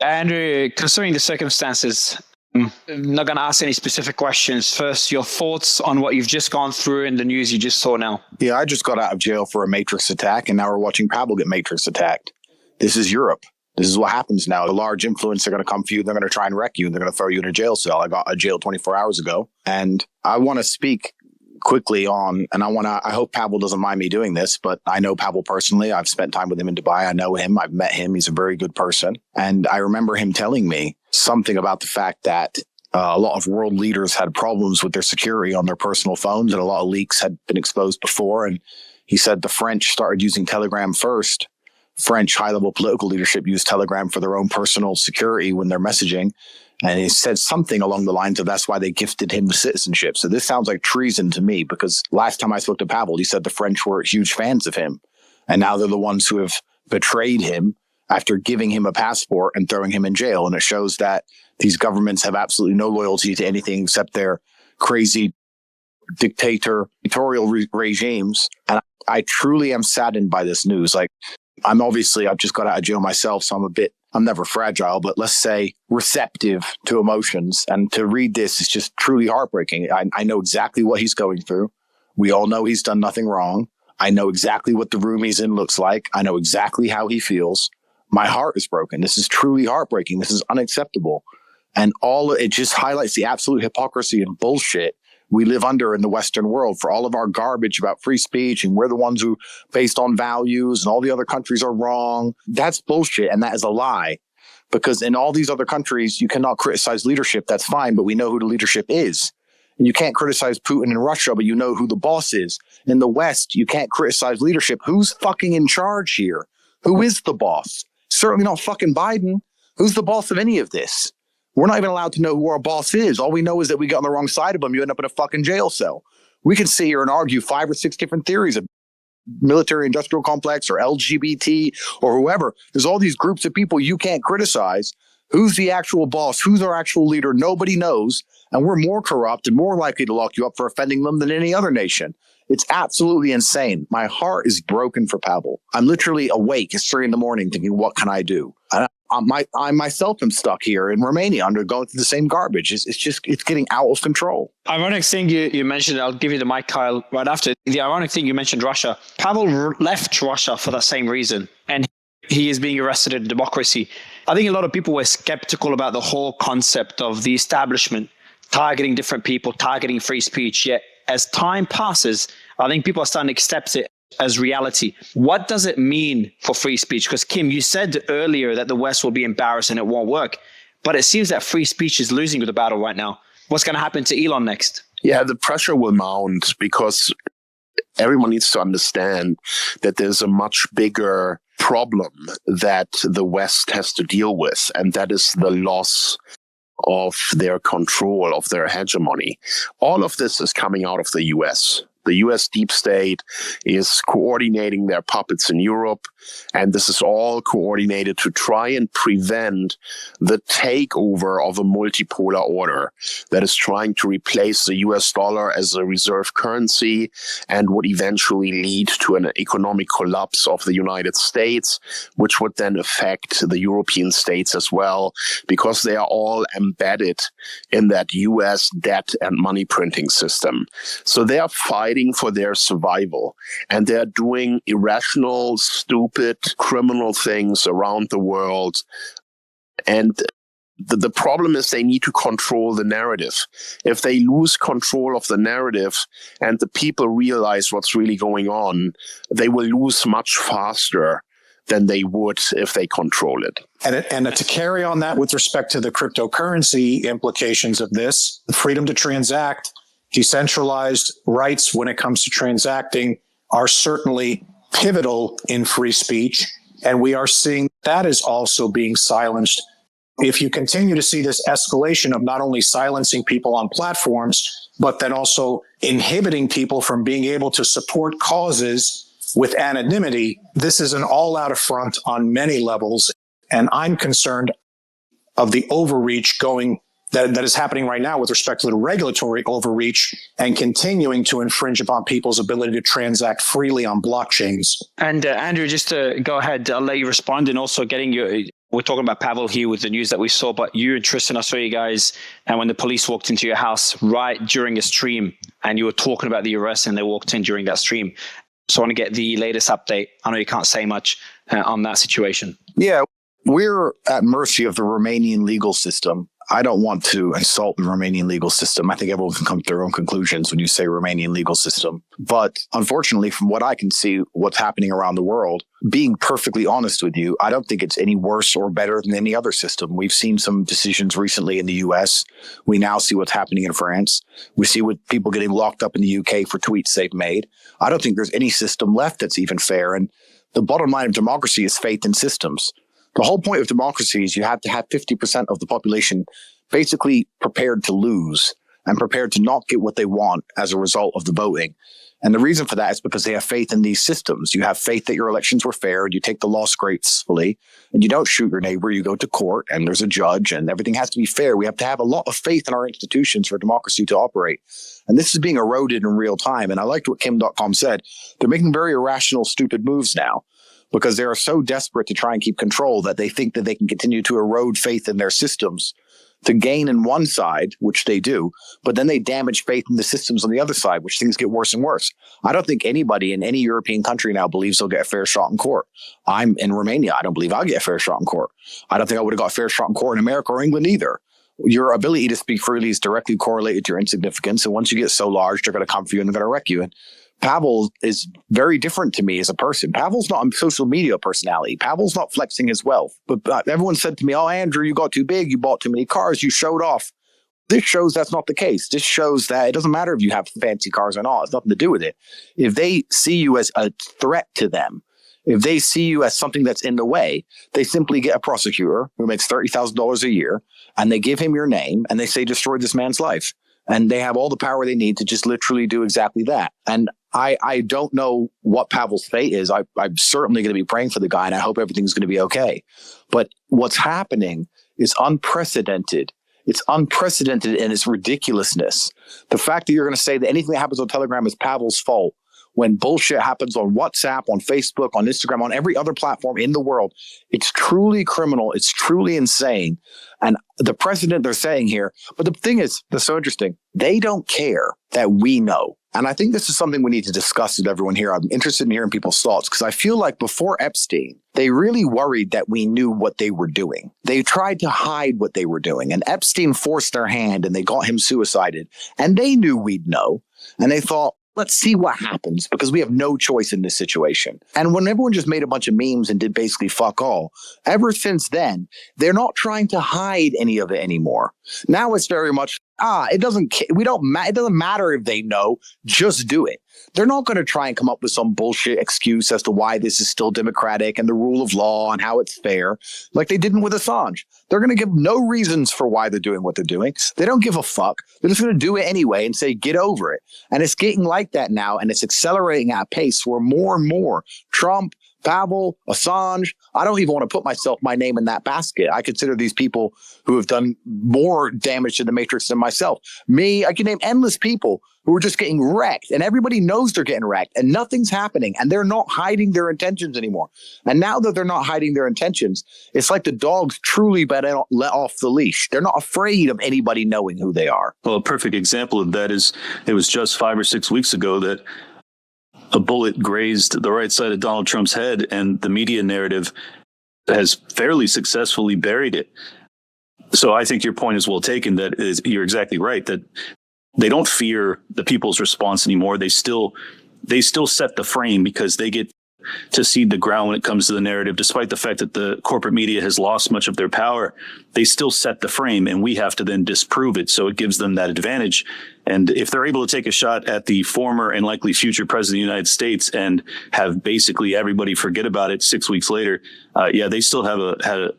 Andrew, considering the circumstances, I'm not going to ask any specific questions. First, your thoughts on what you've just gone through and the news you just saw now. Yeah, I just got out of jail for a Matrix attack, and now we're watching Pavel get Matrix attacked. This is Europe. This is what happens now. A large influence are going to come for you. They're going to try and wreck you, and they're going to throw you in a jail cell. I got a jail 24 hours ago, and I want to speak quickly on, and I hope Pavel doesn't mind me doing this, but I know Pavel personally. I've spent time with him in Dubai. I know him. I've met him. He's a very good person. And I remember him telling me something about the fact that a lot of world leaders had problems with their security on their personal phones, and a lot of leaks had been exposed before. And he said the French started using Telegram first. French high-level political leadership used Telegram for their own personal security when they're messaging. And he said something along the lines of that's why they gifted him the citizenship. So this sounds like treason to me, because last time I spoke to Pavel, he said the French were huge fans of him. And now they're the ones who have betrayed him after giving him a passport and throwing him in jail. And it shows that these governments have absolutely no loyalty to anything except their crazy dictatorial regimes. And I truly am saddened by this news. Like, I've just got out of jail myself, so I'm never fragile, but let's say receptive to emotions. And to read this is just truly heartbreaking. I know exactly what he's going through. We all know he's done nothing wrong. I know exactly what the room he's in looks like. I know exactly how he feels. My heart is broken. This is truly heartbreaking. This is unacceptable. And it just highlights the absolute hypocrisy and bullshit we live under in the Western world for all of our garbage about free speech, and we're the ones who based on values and all the other countries are wrong. That's bullshit. And that is a lie, because in all these other countries, you cannot criticize leadership. That's fine. But we know who the leadership is. And you can't criticize Putin in Russia, but you know who the boss is. In the West, you can't criticize leadership. Who's fucking in charge here? Who is the boss? Certainly not fucking Biden. Who's the boss of any of this? We're not even allowed to know who our boss is. All we know is that we got on the wrong side of him. You end up in a fucking jail cell. We can sit here and argue 5 or 6 different theories of military industrial complex or LGBT or whoever. There's all these groups of people you can't criticize. Who's the actual boss? Who's our actual leader? Nobody knows. And we're more corrupt and more likely to lock you up for offending them than any other nation. It's absolutely insane. My heart is broken for Pavel. I'm literally awake. It's 3 a.m. thinking, what can I do? I myself am stuck here in Romania under going through the same garbage. It's getting out of control. Ironic thing you mentioned, I'll give you the mic, Kyle, right after. The ironic thing you mentioned, Russia. Pavel left Russia for that same reason, and he is being arrested in democracy. I think a lot of people were skeptical about the whole concept of the establishment targeting different people, targeting free speech. Yet as time passes, I think people are starting to accept it as reality. What does it mean for free speech? Because Kim, you said earlier that the West will be embarrassed and it won't work, but it seems that free speech is losing the battle right now. What's going to happen to Elon next? Yeah, the pressure will mount because everyone needs to understand that there's a much bigger problem that the West has to deal with, and that is the loss of their control, of their hegemony. All of this is coming out of the US. The US deep state is coordinating their puppets in Europe, and this is all coordinated to try and prevent the takeover of a multipolar order that is trying to replace the US dollar as a reserve currency and would eventually lead to an economic collapse of the United States, which would then affect the European states as well, because they are all embedded in that US debt and money printing system. So they are fighting for their survival, and they're doing irrational, stupid, criminal things around the world. And the problem is they need to control the narrative. If they lose control of the narrative and the people realize what's really going on, they will lose much faster than they would if they control it. And to carry on that with respect to the cryptocurrency implications of this, freedom to transact, decentralized rights when it comes to transacting are certainly pivotal in free speech. And we are seeing that is also being silenced. If you continue to see this escalation of not only silencing people on platforms, but then also inhibiting people from being able to support causes with anonymity, this is an all-out affront on many levels. And I'm concerned of the overreach that is happening right now with respect to the regulatory overreach and continuing to infringe upon people's ability to transact freely on blockchains. And Andrew, just to go ahead, I'll let you respond, and also getting We're talking about Pavel here with the news that we saw, but you and Tristan, I saw you guys, and when the police walked into your house right during a stream, and you were talking about the arrest, and they walked in during that stream. So I want to get the latest update. I know you can't say much on that situation. Yeah, we're at mercy of the Romanian legal system. I don't want to insult the Romanian legal system. I think everyone can come to their own conclusions when you say Romanian legal system. But unfortunately, from what I can see, what's happening around the world, being perfectly honest with you, I don't think it's any worse or better than any other system. We've seen some decisions recently in the US. We now see what's happening in France. We see what people getting locked up in the UK for tweets they've made. I don't think there's any system left that's even fair. And the bottom line of democracy is faith in systems. The whole point of democracy is you have to have 50% of the population basically prepared to lose and prepared to not get what they want as a result of the voting. And the reason for that is because they have faith in these systems. You have faith that your elections were fair, and you take the loss gracefully, and you don't shoot your neighbor. You go to court, and there's a judge, and everything has to be fair. We have to have a lot of faith in our institutions for democracy to operate. And this is being eroded in real time. And I liked what Kim.com said. They're making very irrational, stupid moves now, because they are so desperate to try and keep control that they think that they can continue to erode faith in their systems to gain in one side, which they do, but then they damage faith in the systems on the other side, which things get worse and worse. I don't think anybody in any European country now believes they'll get a fair shot in court. I'm in Romania. I don't believe I'll get a fair shot in court. I don't think I would have got a fair shot in court in America or England either. Your ability to speak freely is directly correlated to your insignificance. And once you get so large, they're going to come for you and they're going to wreck you. And Pavel is very different to me as a person. Pavel's not a social media personality. Pavel's not flexing his wealth. But everyone said to me, oh, Andrew, you got too big. You bought too many cars. You showed off. This shows that's not the case. This shows that it doesn't matter if you have fancy cars or not. It's nothing to do with it. If they see you as a threat to them, if they see you as something that's in the way, they simply get a prosecutor who makes $30,000 a year, and they give him your name, and they say, destroy this man's life. And they have all the power they need to just literally do exactly that. And I don't know what Pavel's fate is. I'm certainly going to be praying for the guy, and I hope everything's going to be okay. But what's happening is unprecedented. It's unprecedented in its ridiculousness. The fact that you're going to say that anything that happens on Telegram is Pavel's fault when bullshit happens on WhatsApp, on Facebook, on Instagram, on every other platform in the world, it's truly criminal. It's truly insane. And the precedent they're saying here, but the thing is, that's so interesting. They don't care that we know. And I think this is something we need to discuss with everyone here. I'm interested in hearing people's thoughts because I feel like before Epstein, they really worried that we knew what they were doing. They tried to hide what they were doing. And Epstein forced their hand and they got him suicided. And they knew we'd know. And they thought, let's see what happens because we have no choice in this situation. And when everyone just made a bunch of memes and did basically fuck all, ever since then, they're not trying to hide any of it anymore. Now it's very much, it doesn't matter if they know, just do it. They're not going to try and come up with some bullshit excuse as to why this is still democratic and the rule of law and how it's fair, like they didn't with Assange. They're going to give no reasons for why they're doing what they're doing. They don't give a fuck. They're just going to do it anyway and say, get over it. And it's getting like that now, and it's accelerating at a pace where more and more Trump, Pavel, Assange, I don't even want to put my name in that basket. I consider these people who have done more damage to the Matrix than myself. Me, I can name endless people who are just getting wrecked, and everybody knows they're getting wrecked, and nothing's happening, and they're not hiding their intentions anymore. And now that they're not hiding their intentions, it's like the dogs truly been let off the leash. They're not afraid of anybody knowing who they are. Well, a perfect example of that is it was just 5 or 6 weeks ago that a bullet grazed the right side of Donald Trump's head, and the media narrative has fairly successfully buried it. So I think your point is well taken. That is, you're exactly right, that they don't fear the people's response anymore. They still set the frame because they get to seed the ground when it comes to the narrative. Despite the fact that the corporate media has lost much of their power, they still set the frame, and we have to then disprove it. So it gives them that advantage. And if they're able to take a shot at the former and likely future president of the United States and have basically everybody forget about it 6 weeks later, they still have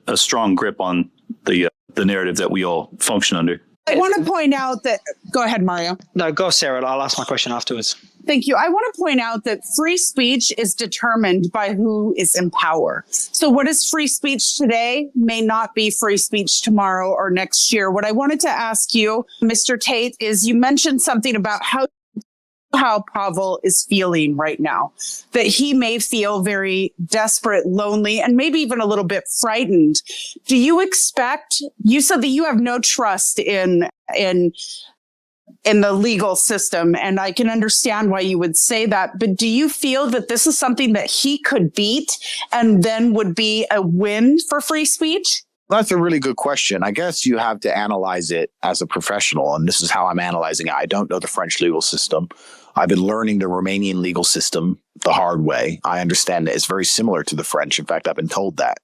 a strong grip on the narrative that we all function under. I want to point out that, go ahead, Mario. No, go, Sarah. I'll ask my question afterwards. Thank you. I want to point out that free speech is determined by who is in power. So what is free speech today may not be free speech tomorrow or next year. What I wanted to ask you, Mr. Tate, is you mentioned something about how how Pavel is feeling right now, that he may feel very desperate, lonely, and maybe even a little bit frightened. Do you expect, you said that you have no trust in the legal system, and I can understand why you would say that, but do you feel that this is something that he could beat and then would be a win for free speech? That's a really good question. I guess you have to analyze it as a professional, and this is how I'm analyzing it. I don't know the French legal system. I've been learning the Romanian legal system the hard way. I understand that it's very similar to the French. In fact, I've been told that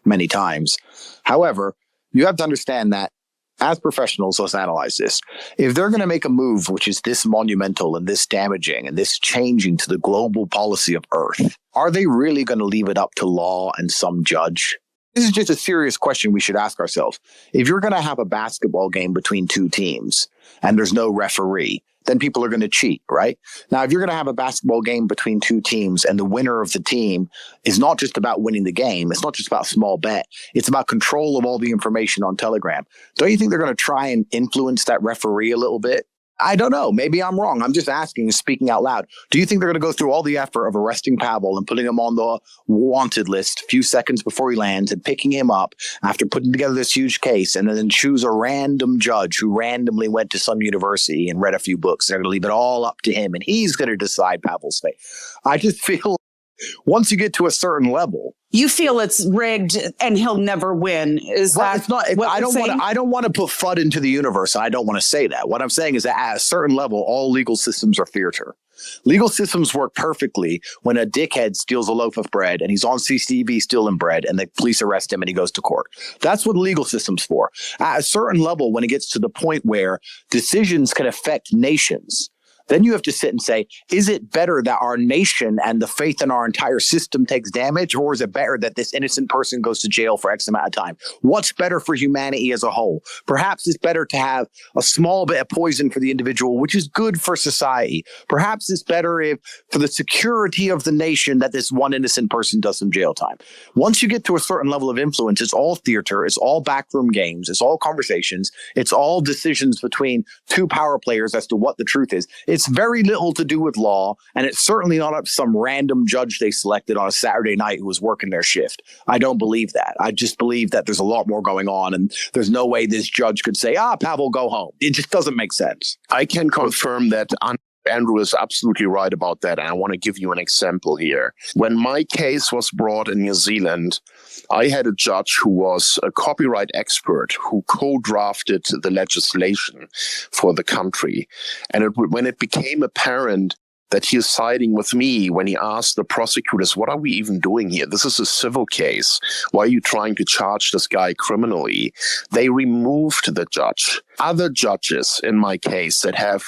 many times. However, you have to understand that as professionals, let's analyze this. If they're going to make a move which is this monumental and this damaging and this changing to the global policy of Earth, are they really going to leave it up to law and some judge? This is just a serious question we should ask ourselves. If you're going to have a basketball game between two teams and there's no referee, then people are going to cheat, right? Now, if you're going to have a basketball game between two teams and the winner of the team is not just about winning the game, it's not just about a small bet, it's about control of all the information on Telegram. Don't you think they're going to try and influence that referee a little bit? I don't know. Maybe I'm wrong. I'm just asking, speaking out loud. Do you think they're going to go through all the effort of arresting Pavel and putting him on the wanted list a few seconds before he lands and picking him up after putting together this huge case and then choose a random judge who randomly went to some university and read a few books? They're going to leave it all up to him and he's going to decide Pavel's fate. I just feel once you get to a certain level, you feel it's rigged and he'll never win. Is well, that it's not? what I don't want to put FUD into the universe. I don't want to say that. What I'm saying is that at a certain level, all legal systems are theater. Legal systems work perfectly when a dickhead steals a loaf of bread and he's on CCTV stealing bread and the police arrest him and he goes to court. That's what the legal system's for. At a certain level, when it gets to the point where decisions can affect nations, then you have to sit and say, is it better that our nation and the faith in our entire system takes damage, or is it better that this innocent person goes to jail for X amount of time? What's better for humanity as a whole? Perhaps it's better to have a small bit of poison for the individual, which is good for society. Perhaps it's better if, for the security of the nation, that this one innocent person does some jail time. Once you get to a certain level of influence, it's all theater, it's all backroom games, it's all conversations, it's all decisions between two power players as to what the truth is. It's very little to do with law, and it's certainly not up to some random judge they selected on a Saturday night who was working their shift. I don't believe that. I just believe that there's a lot more going on, and there's no way this judge could say, Pavel, go home. It just doesn't make sense. I can confirm that Andrew is absolutely right about that, and I want to give you an example here. When my case was brought in New Zealand, I had a judge who was a copyright expert who co-drafted the legislation for the country. And when it became apparent that he is siding with me when he asked the prosecutors, what are we even doing here? This is a civil case. Why are you trying to charge this guy criminally? They removed the judge. Other judges in my case that have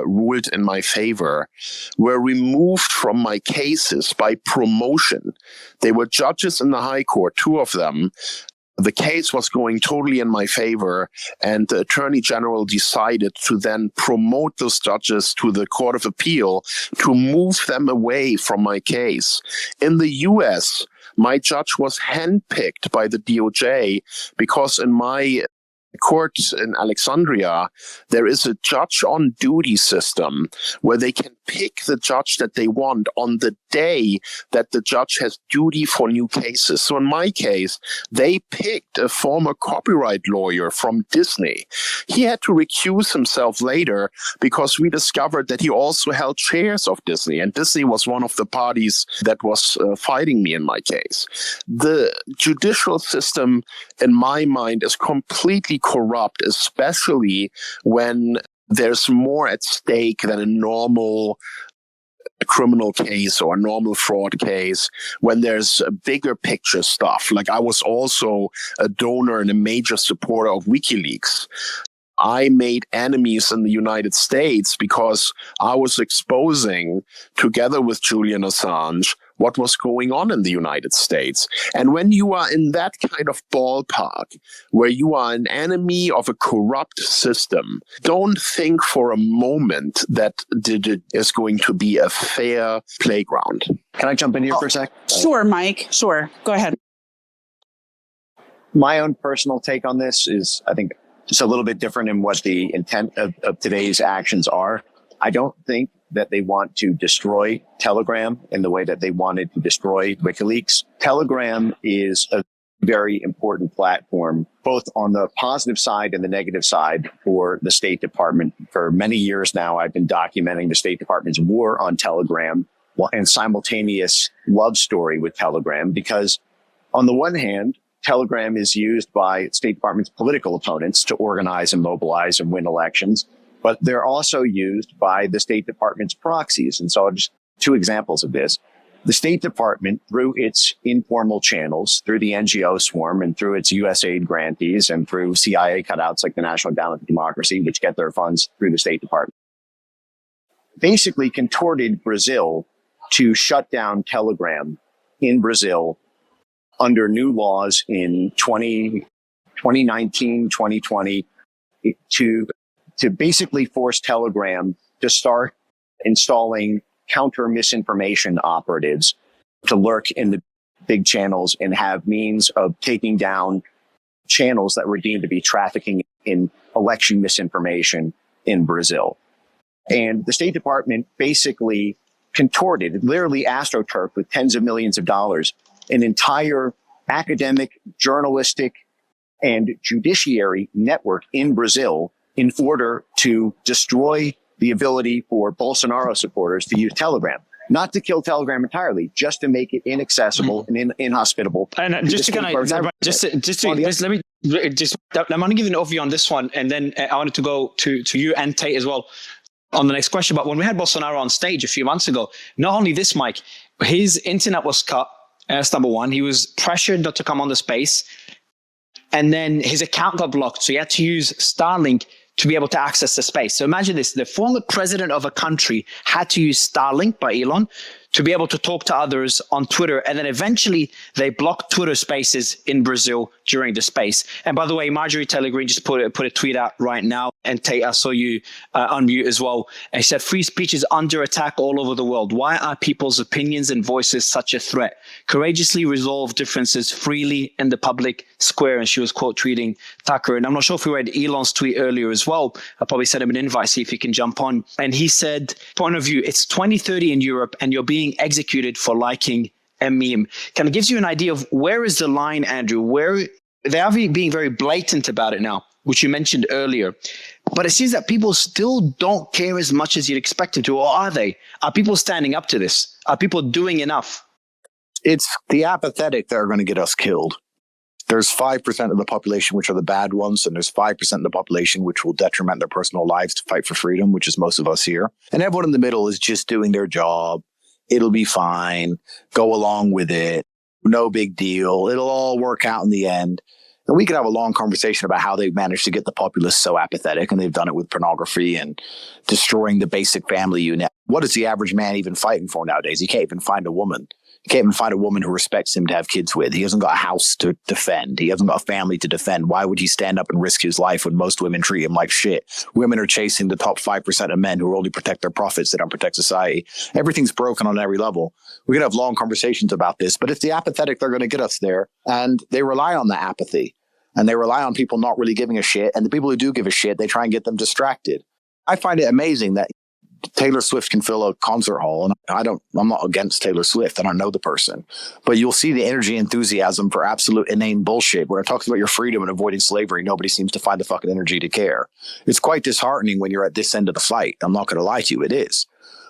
ruled in my favor were removed from my cases by promotion. They were judges in the High Court, two of them. The case was going totally in my favor, and the Attorney General decided to then promote those judges to the Court of Appeal to move them away from my case. In the US, my judge was handpicked by the DOJ because in my court in Alexandria, there is a judge on duty system where they can pick the judge that they want on the day that the judge has duty for new cases. So in my case, they picked a former copyright lawyer from Disney. He had to recuse himself later because we discovered that he also held shares of Disney, and Disney was one of the parties that was fighting me in my case. The judicial system, in my mind, is completely corrupt, especially when there's more at stake than a normal criminal case or a normal fraud case, when there's bigger picture stuff. Like, I was also a donor and a major supporter of WikiLeaks. I made enemies in the United States because I was exposing, together with Julian Assange, what was going on in the United States. And when you are in that kind of ballpark, where you are an enemy of a corrupt system, don't think for a moment that it is going to be a fair playground. Can I jump in here for a sec? Sure, Mike. Sure. Go ahead. My own personal take on this is, I think, just a little bit different in what the intent of today's actions are. I don't think that they want to destroy Telegram in the way that they wanted to destroy WikiLeaks. Telegram is a very important platform, both on the positive side and the negative side for the State Department. For many years now, I've been documenting the State Department's war on Telegram and simultaneous love story with Telegram, because on the one hand, Telegram is used by State Department's political opponents to organize and mobilize and win elections, but they're also used by the State Department's proxies. And so just two examples of this. The State Department, through its informal channels, through the NGO swarm and through its USAID grantees and through CIA cutouts like the National Endowment for Democracy, which get their funds through the State Department, basically contorted Brazil to shut down Telegram in Brazil under new laws in 2019, 2020, to basically force Telegram to start installing counter misinformation operatives to lurk in the big channels and have means of taking down channels that were deemed to be trafficking in election misinformation in Brazil. And the State Department basically contorted, literally astroturfed with tens of millions of dollars, an entire academic, journalistic, and judiciary network in Brazil in order to destroy the ability for Bolsonaro supporters to use Telegram. Not to kill Telegram entirely, just to make it inaccessible and inhospitable. And just to kind of, let me just, I'm going to give you an overview on this one, and then I wanted to go to you and Tate as well on the next question. But when we had Bolsonaro on stage a few months ago, not only this, Mike, his internet was cut. That's number one. He was pressured not to come on the space, and then his account got blocked, so he had to use Starlink to be able to access the space. So imagine this, the former president of a country had to use Starlink by Elon to be able to talk to others on Twitter. And then eventually they blocked Twitter spaces in Brazil during the space. And by the way, Marjorie Taylor Greene just put a tweet out right now. And Tate, I saw you unmute as well. And he said, free speech is under attack all over the world. Why are people's opinions and voices such a threat? Courageously resolve differences freely in the public square. And she was quote tweeting Tucker. And I'm not sure if we read Elon's tweet earlier as well. I'll probably send him an invite, see if he can jump on. And he said, point of view, it's 2030 in Europe and you're being executed for liking a meme. Kind of gives you an idea of where is the line, Andrew, where they are being very blatant about it now, which you mentioned earlier. But it seems that people still don't care as much as you'd expect them to, or are they? Are people standing up to this? Are people doing enough? It's the apathetic that are going to get us killed. There's 5% of the population which are the bad ones, and there's 5% of the population which will detriment their personal lives to fight for freedom, which is most of us here. And everyone in the middle is just doing their job. It'll be fine. Go along with it. No big deal. It'll all work out in the end. And we could have a long conversation about how they've managed to get the populace so apathetic, and they've done it with pornography and destroying the basic family unit. What is the average man even fighting for nowadays? He can't even find a woman. He can't even find a woman who respects him to have kids with. He hasn't got a house to defend. He hasn't got a family to defend. Why would he stand up and risk his life when most women treat him like shit? Women are chasing the top 5% of men who only protect their profits. They don't protect society. Everything's broken on every level. We're going to have long conversations about this, but it's the apathetic that are going to get us there. And they rely on the apathy. And they rely on people not really giving a shit. And the people who do give a shit, they try and get them distracted. I find it amazing that Taylor Swift can fill a concert hall. And I'm not against Taylor Swift. I don't know the person. But you'll see the energy and enthusiasm for absolute inane bullshit where it talks about your freedom and avoiding slavery. Nobody seems to find the fucking energy to care. It's quite disheartening when you're at this end of the fight. I'm not going to lie to you. It is.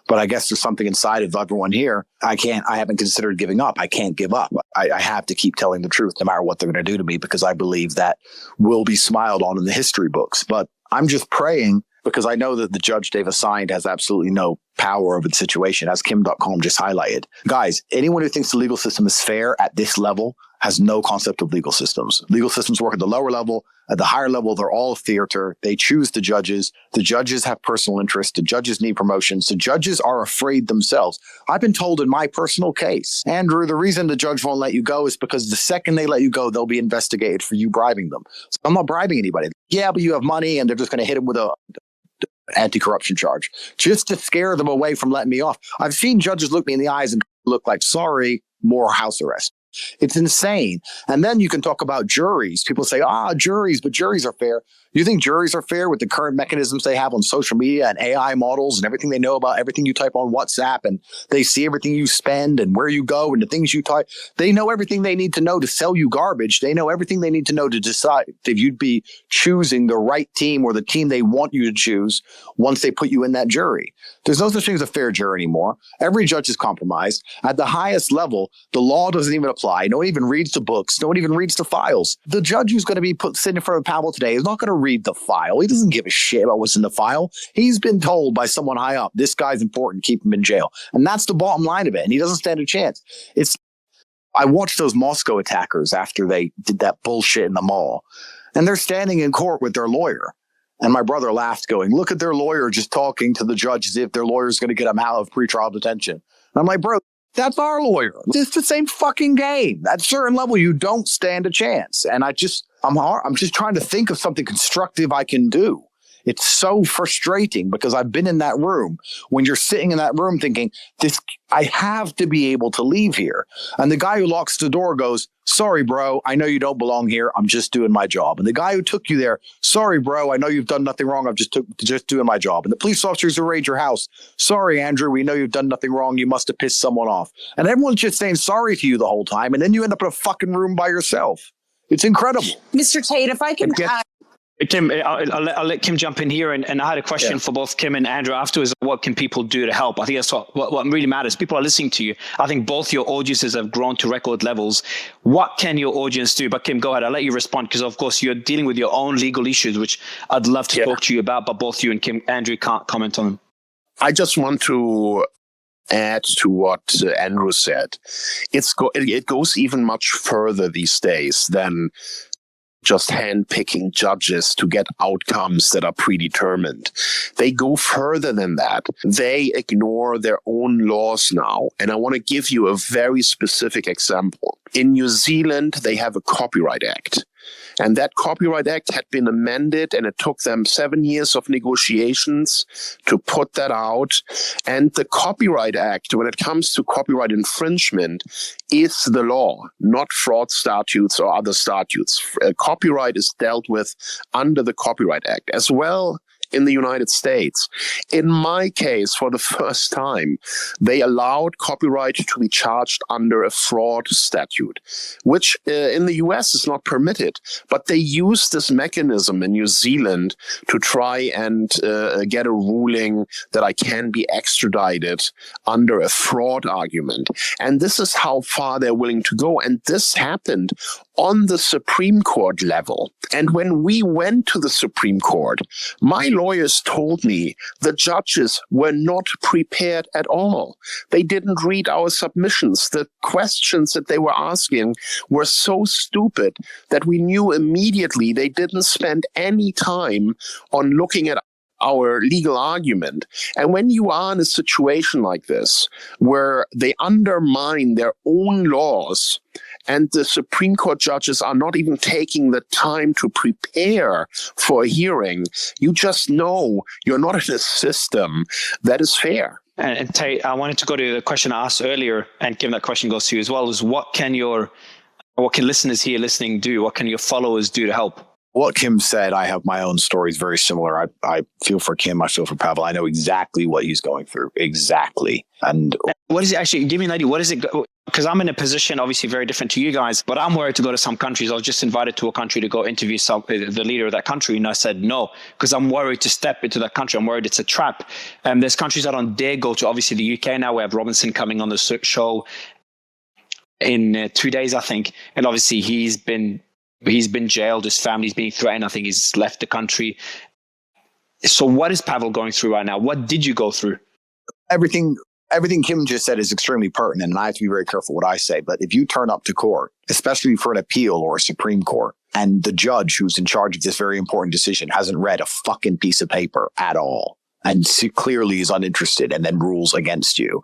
But I guess there's something inside of everyone here. I haven't considered giving up. I can't give up. I have to keep telling the truth no matter what they're going to do to me, because I believe that will be smiled on in the history books. But I'm just praying, because I know that the judge they've assigned has absolutely no power over the situation, as Kim.com just highlighted. Guys, anyone who thinks the legal system is fair at this level has no concept of legal systems. Legal systems work at the lower level. At the higher level, they're all theater. They choose the judges. The judges have personal interests. The judges need promotions. The judges are afraid themselves. I've been told in my personal case, Andrew, the reason the judge won't let you go is because the second they let you go, they'll be investigated for you bribing them. So I'm not bribing anybody. Yeah, but you have money, and they're just going to hit him with a anti-corruption charge just to scare them away from letting me off. I've seen judges look me in the eyes and look like, sorry, more house arrest. It's insane. And then you can talk about juries. People say, juries, but juries are fair. You think juries are fair with the current mechanisms they have on social media and AI models and everything they know about everything you type on WhatsApp, and they see everything you spend and where you go and the things you type? They know everything they need to know to sell you garbage. They know everything they need to know to decide if you'd be choosing the right team or the team they want you to choose once they put you in that jury. There's no such thing as a fair jury anymore. Every judge is compromised. At the highest level, the law doesn't even apply. No one even reads the books. No one even reads the files. The judge who's going to be sitting in front of Pavel today is not going to read the file. He doesn't give a shit about what's in the file. He's been told by someone high up, this guy's important, keep him in jail. And that's the bottom line of it. And he doesn't stand a chance. I watched those Moscow attackers after they did that bullshit in the mall, and they're standing in court with their lawyer. And my brother laughed, going, look at their lawyer just talking to the judge as if their lawyer's going to get them out of pretrial detention. And I'm like, bro, that's our lawyer. It's the same fucking game. At a certain level, you don't stand a chance. And I'm just trying to think of something constructive I can do. It's so frustrating because I've been in that room when you're sitting in that room thinking, I have to be able to leave here. And the guy who locks the door goes, sorry, bro, I know you don't belong here. I'm just doing my job. And the guy who took you there, sorry, bro, I know you've done nothing wrong. I'm just doing my job. And the police officers who raid your house, sorry, Andrew, we know you've done nothing wrong. You must have pissed someone off. And everyone's just saying sorry to you the whole time. And then you end up in a fucking room by yourself. It's incredible. Mr. Tate, if I can Kim, I'll let Kim jump in here. And I had a question for both Kim and Andrew afterwards. What can people do to help? I think that's what really matters. People are listening to you. I think both your audiences have grown to record levels. What can your audience do? But Kim, go ahead. I'll let you respond because, of course, you're dealing with your own legal issues, which I'd love to talk to you about. But both you and Andrew can't comment on them. I just want to add to what Andrew said. It goes even much further these days than just handpicking judges to get outcomes that are predetermined. They go further than that. They ignore their own laws now. And I want to give you a very specific example. In New Zealand, they have a Copyright Act. And that Copyright Act had been amended, and it took them 7 years of negotiations to put that out. And the Copyright Act, when it comes to copyright infringement, is the law, not fraud statutes or other statutes. Copyright is dealt with under the Copyright Act as well. In the United States. In my case, for the first time, they allowed copyright to be charged under a fraud statute, which in the US is not permitted. But they used this mechanism in New Zealand to try and get a ruling that I can be extradited under a fraud argument. And this is how far they're willing to go. And this happened on the Supreme Court level. And when we went to the Supreme Court, my lawyers told me the judges were not prepared at all. They didn't read our submissions. The questions that they were asking were so stupid that we knew immediately they didn't spend any time on looking at our legal argument. And when you are in a situation like this, where they undermine their own laws, and the Supreme Court judges are not even taking the time to prepare for a hearing, you just know you're not in a system that is fair. And Tate, I wanted to go to the question I asked earlier, and given that question goes to you as well, is what can listeners here listening do? What can your followers do to help? What Kim said, I have my own stories very similar. I feel for Kim. I feel for Pavel. I know exactly what he's going through. Exactly. And what is it actually? Give me an idea. What is it? Because I'm in a position obviously very different to you guys, but I'm worried to go to some countries. I was just invited to a country to go interview the leader of that country. And I said no, because I'm worried to step into that country. I'm worried it's a trap. There's countries I don't dare go to. Obviously the UK now, we have Robinson coming on the show in 2 days, I think. And obviously he's been jailed. His family's being threatened. I think he's left the country. So what is Pavel going through right now? What did you go through? Everything Kim just said is extremely pertinent, and I have to be very careful what I say. But if you turn up to court, especially for an appeal or a Supreme Court, and the judge who's in charge of this very important decision hasn't read a fucking piece of paper at all, and clearly is uninterested and then rules against you,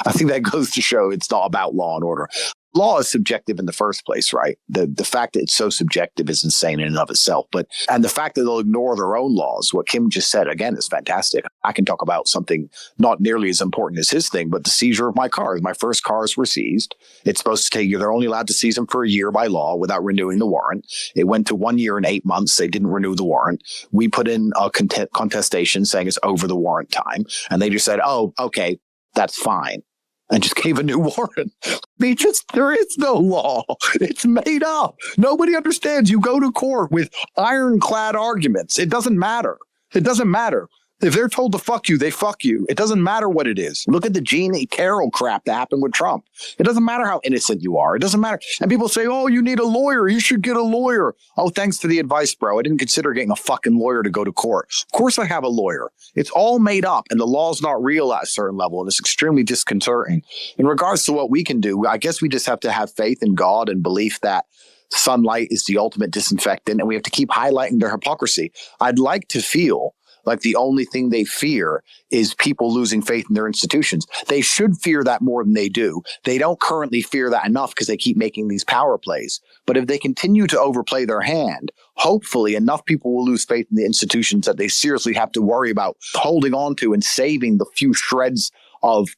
I think that goes to show it's not about law and order. law is subjective in the first place, right? The fact that it's so subjective is insane in and of itself. And the fact that they'll ignore their own laws, what Kim just said, again, is fantastic. I can talk about something not nearly as important as his thing, but the seizure of my cars. My first cars were seized. It's supposed to take you, they're only allowed to seize them for a year by law without renewing the warrant. It went to 1 year and 8 months. They didn't renew the warrant. We put in a contestation saying it's over the warrant time. And they just said, oh, okay, that's fine. And just gave a new warrant. There is no law. It's made up. Nobody understands. You go to court with ironclad arguments. It doesn't matter. It doesn't matter. If they're told to fuck you, they fuck you. It doesn't matter what it is. Look at the Jeannie Carroll crap that happened with Trump. It doesn't matter how innocent you are. It doesn't matter. And people say, oh, you need a lawyer. You should get a lawyer. Oh, thanks for the advice, bro. I didn't consider getting a fucking lawyer to go to court. Of course I have a lawyer. It's all made up and the law's not real at a certain level. And it's extremely disconcerting. In regards to what we can do, I guess we just have to have faith in God and belief that sunlight is the ultimate disinfectant. And we have to keep highlighting their hypocrisy. I'd like to feel like the only thing they fear is people losing faith in their institutions. They should fear that more than they do. They don't currently fear that enough because they keep making these power plays. But if they continue to overplay their hand, hopefully enough people will lose faith in the institutions that they seriously have to worry about holding on to and saving the few shreds of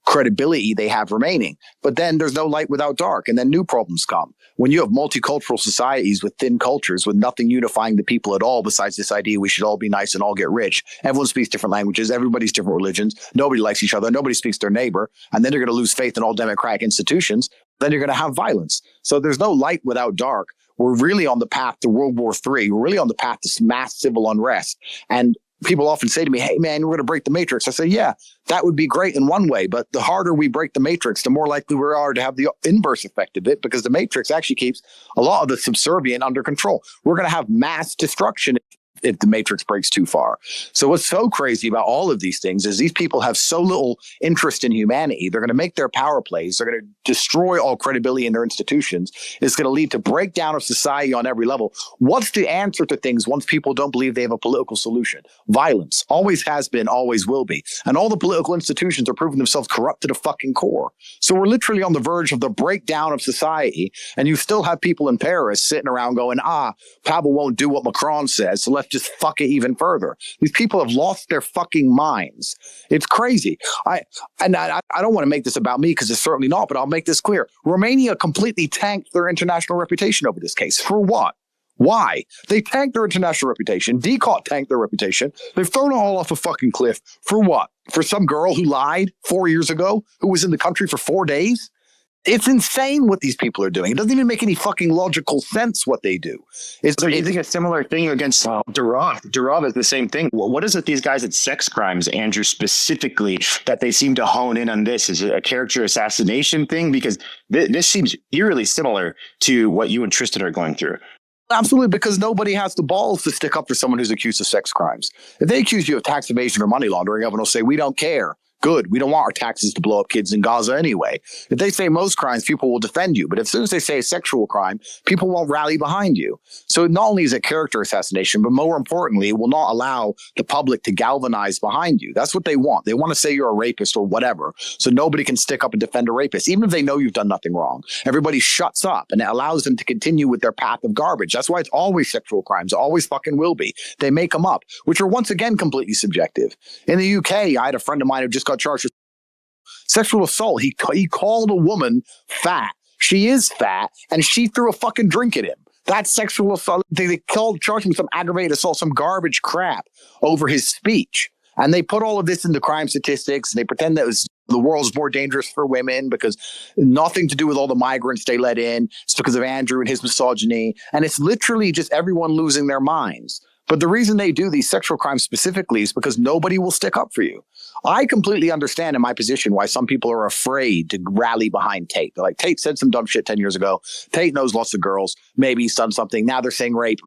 credibility they have remaining. But then there's no light without dark, and then new problems come. When you have multicultural societies with thin cultures, with nothing unifying the people at all besides this idea we should all be nice and all get rich, everyone speaks different languages, everybody's different religions, nobody likes each other, nobody speaks their neighbor, and then you're going to lose faith in all democratic institutions, then you're going to have violence. So there's no light without dark. We're really on the path to World War III. We're really on the path to mass civil unrest. And people often say to me, hey, man, we're going to break the matrix. I say, yeah, that would be great in one way. But the harder we break the matrix, the more likely we are to have the inverse effect of it, because the matrix actually keeps a lot of the subservient under control. We're going to have mass destruction if the matrix breaks too far. So what's so crazy about all of these things is these people have so little interest in humanity. They're going to make their power plays. They're going to destroy all credibility in their institutions. It's going to lead to breakdown of society on every level. What's the answer to things once people don't believe they have a political solution? Violence. Always has been, always will be. And all the political institutions are proving themselves corrupt to the fucking core. So we're literally on the verge of the breakdown of society. And you still have people in Paris sitting around going, Pavel won't do what Macron says, so let's just fuck it even further. These people have lost their fucking minds. It's crazy. I don't want to make this about me because it's certainly not, but I'll make this clear. Romania completely tanked their international reputation over this case. For what? Why? They tanked their international reputation. DCOT tanked their reputation. They've thrown it all off a fucking cliff. For what? For some girl who lied 4 years ago, who was in the country for 4 days? It's insane what these people are doing. It doesn't even make any fucking logical sense what they do. So you think a similar thing against Durov? Durov is the same thing. What is it these guys at sex crimes, Andrew, specifically, that they seem to hone in on this? Is it a character assassination thing? Because this seems eerily similar to what you and Tristan are going through. Absolutely, because nobody has the balls to stick up for someone who's accused of sex crimes. If they accuse you of tax evasion or money laundering, everyone will say, we don't care. Good. We don't want our taxes to blow up kids in Gaza anyway. If they say most crimes, people will defend you. But as soon as they say a sexual crime, people won't rally behind you. So not only is it character assassination, but more importantly, it will not allow the public to galvanize behind you. That's what they want. They want to say you're a rapist or whatever. So nobody can stick up and defend a rapist, even if they know you've done nothing wrong. Everybody shuts up and it allows them to continue with their path of garbage. That's why it's always sexual crimes. It always fucking will be. They make them up, which are once again completely subjective. In the UK, I had a friend of mine who just got charged with sexual assault. He called a woman fat. She is fat, and she threw a fucking drink at him. That's sexual assault. They charged him with some aggravated assault, some garbage crap over his speech. And they put all of this into crime statistics. And they pretend that the world's more dangerous for women because nothing to do with all the migrants they let in. It's because of Andrew and his misogyny. And it's literally just everyone losing their minds. But the reason they do these sexual crimes specifically is because nobody will stick up for you. I completely understand in my position why some people are afraid to rally behind Tate. They're like, Tate said some dumb shit 10 years ago. Tate knows lots of girls. Maybe he's done something. Now they're saying rape.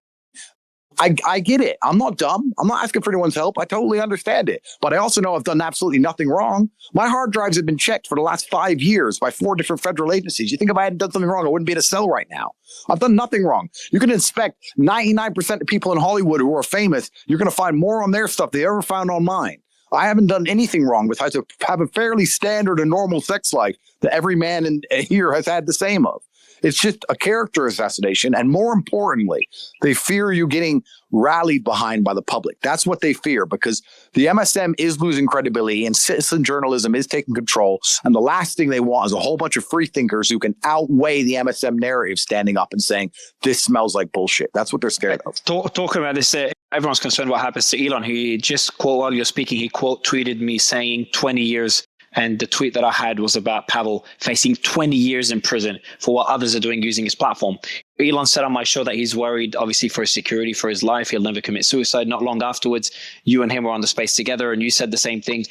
I get it. I'm not dumb. I'm not asking for anyone's help. I totally understand it. But I also know I've done absolutely nothing wrong. My hard drives have been checked for the last 5 years by 4 different federal agencies. You think if I hadn't done something wrong, I wouldn't be in a cell right now. I've done nothing wrong. You can inspect 99% of people in Hollywood who are famous. You're going to find more on their stuff than they ever found on mine. I haven't done anything wrong besides to have a fairly standard and normal sex life that every man in here has had the same of. It's just a character assassination. And more importantly, they fear you getting rallied behind by the public. That's what they fear, because the MSM is losing credibility and citizen journalism is taking control. And the last thing they want is a whole bunch of free thinkers who can outweigh the MSM narrative standing up and saying, this smells like bullshit. That's what they're scared of. Talking about this, everyone's concerned what happens to Elon. He just, while you're speaking, he quote tweeted me saying 20 years. And the tweet that I had was about Pavel facing 20 years in prison for what others are doing using his platform. Elon said on my show that he's worried, obviously, for his security, for his life. He'll never commit suicide. Not long afterwards, you and him were on the space together, and you said the same thing.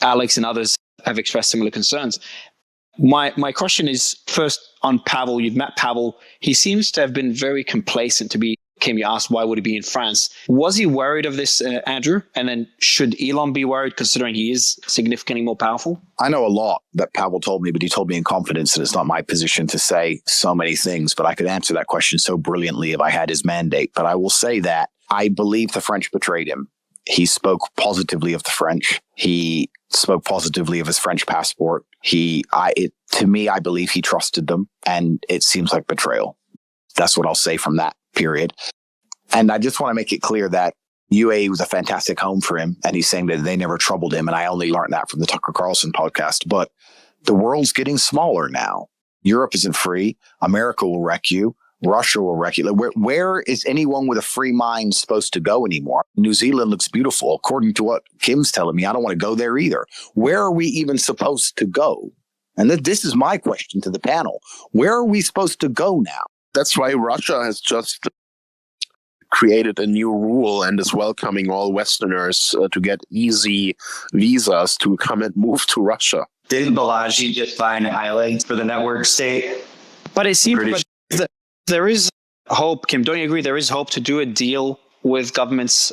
Alex and others have expressed similar concerns. My question is, first on Pavel. You've met Pavel. He seems to have been very complacent. Kim, you asked why would he be in France? Was he worried of this, Andrew? And then should Elon be worried, considering he is significantly more powerful? I know a lot that Pavel told me, but he told me in confidence, and it's not my position to say so many things, but I could answer that question so brilliantly if I had his mandate. But I will say that I believe the French betrayed him. He spoke positively of the French. He spoke positively of his French passport. To me, I believe he trusted them, and it seems like betrayal. That's what I'll say from that period. And I just want to make it clear that UAE was a fantastic home for him. And he's saying that they never troubled him. And I only learned that from the Tucker Carlson podcast. But the world's getting smaller now. Europe isn't free. America will wreck you. Russia will wreck you. Where is anyone with a free mind supposed to go anymore? New Zealand looks beautiful. According to what Kim's telling me, I don't want to go there either. Where are we even supposed to go? And this is my question to the panel. Where are we supposed to go now? That's why Russia has just created a new rule and is welcoming all Westerners to get easy visas to come and move to Russia. Didn't Balaji just buy an island for the network state? But it seems that there is hope, Kim. Don't you agree? There is hope to do a deal with governments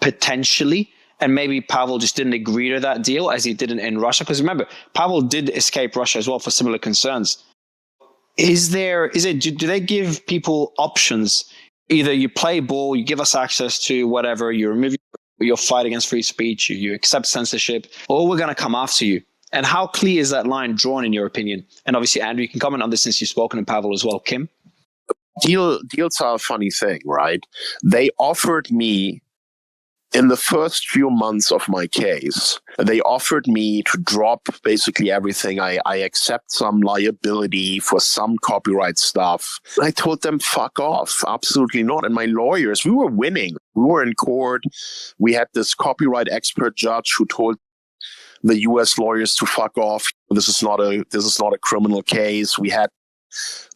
potentially. And maybe Pavel just didn't agree to that deal as he did in Russia. Because remember, Pavel did escape Russia as well for similar concerns. Do they give people options? Either you play ball, you give us access to whatever, you remove your fight against free speech, you accept censorship, or we're going to come after you. And how clear is that line drawn in your opinion? And obviously, Andrew, you can comment on this since you've spoken to Pavel as well. Kim? Deals are a funny thing, right? They offered me, in the first few months of my case, they offered me to drop basically everything. I accept some liability for some copyright stuff. I told them, fuck off. Absolutely not. And my lawyers, we were winning. We were in court. We had this copyright expert judge who told the US lawyers to fuck off. This is not a criminal case. We had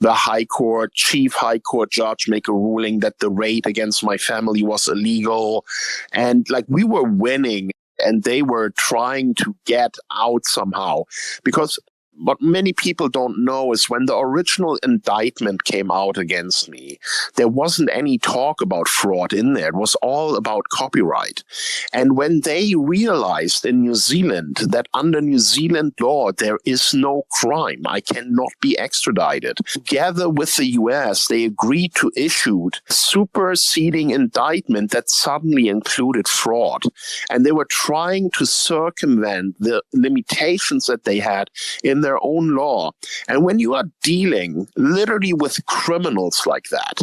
the chief high court judge make a ruling that the raid against my family was illegal. And we were winning, and they were trying to get out somehow. Because what many people don't know is when the original indictment came out against me, there wasn't any talk about fraud in there. It was all about copyright. And when they realized in New Zealand that under New Zealand law, there is no crime, I cannot be extradited, together with the US, they agreed to issue a superseding indictment that suddenly included fraud. And they were trying to circumvent the limitations that they had in their own law. And when you are dealing literally with criminals like that,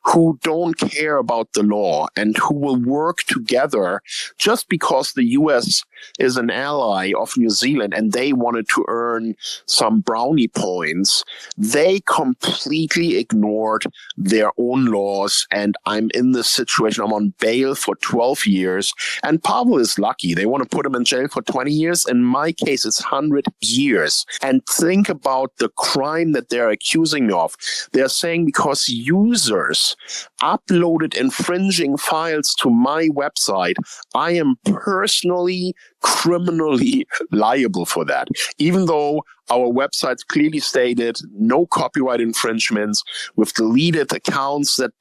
who don't care about the law and who will work together just because the US is an ally of New Zealand and they wanted to earn some brownie points, they completely ignored their own laws. And I'm in this situation. I'm on bail for 12 years. And Pavel is lucky. They want to put him in jail for 20 years. In my case, it's 100 years. And think about the crime that they're accusing me of. They're saying because users uploaded infringing files to my website, I am personally criminally liable for that, even though our websites clearly stated no copyright infringements. We've deleted accounts that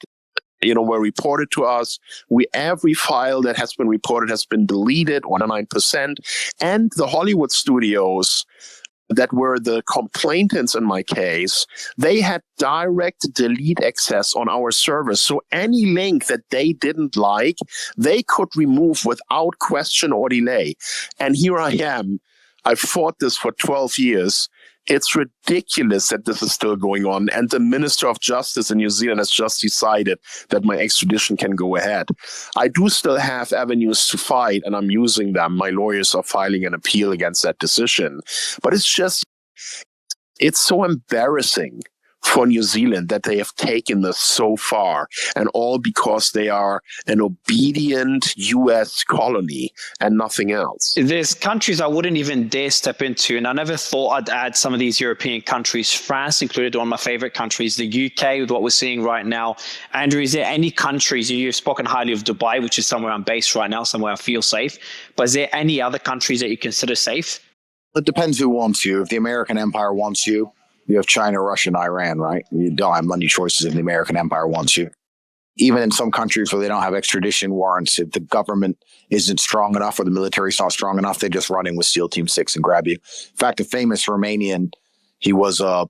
were reported to us. Every file that has been reported has been deleted, 109%. And the Hollywood studios that were the complainants in my case, they had direct delete access on our servers. So any link that they didn't like, they could remove without question or delay. And here I am. I've fought this for 12 years. It's ridiculous that this is still going on. And the Minister of Justice in New Zealand has just decided that my extradition can go ahead. I do still have avenues to fight, and I'm using them. My lawyers are filing an appeal against that decision. But it's so embarrassing for New Zealand that they have taken this so far, and all because they are an obedient U.S. colony and nothing else. There's countries I wouldn't even dare step into, and I never thought I'd add some of these European countries, France included, one of my favorite countries, the UK, with what we're seeing right now. Andrew, is there any countries, you've spoken highly of Dubai, which is somewhere I'm based right now, somewhere I feel safe, but is there any other countries that you consider safe? It depends who wants you. If the American empire wants you, you have China, Russia, and Iran, right? You don't have many choices if the American empire wants you. Even in some countries where they don't have extradition warrants, if the government isn't strong enough or the military's not strong enough, they just run in with SEAL Team 6 and grab you. In fact, a famous Romanian, he was a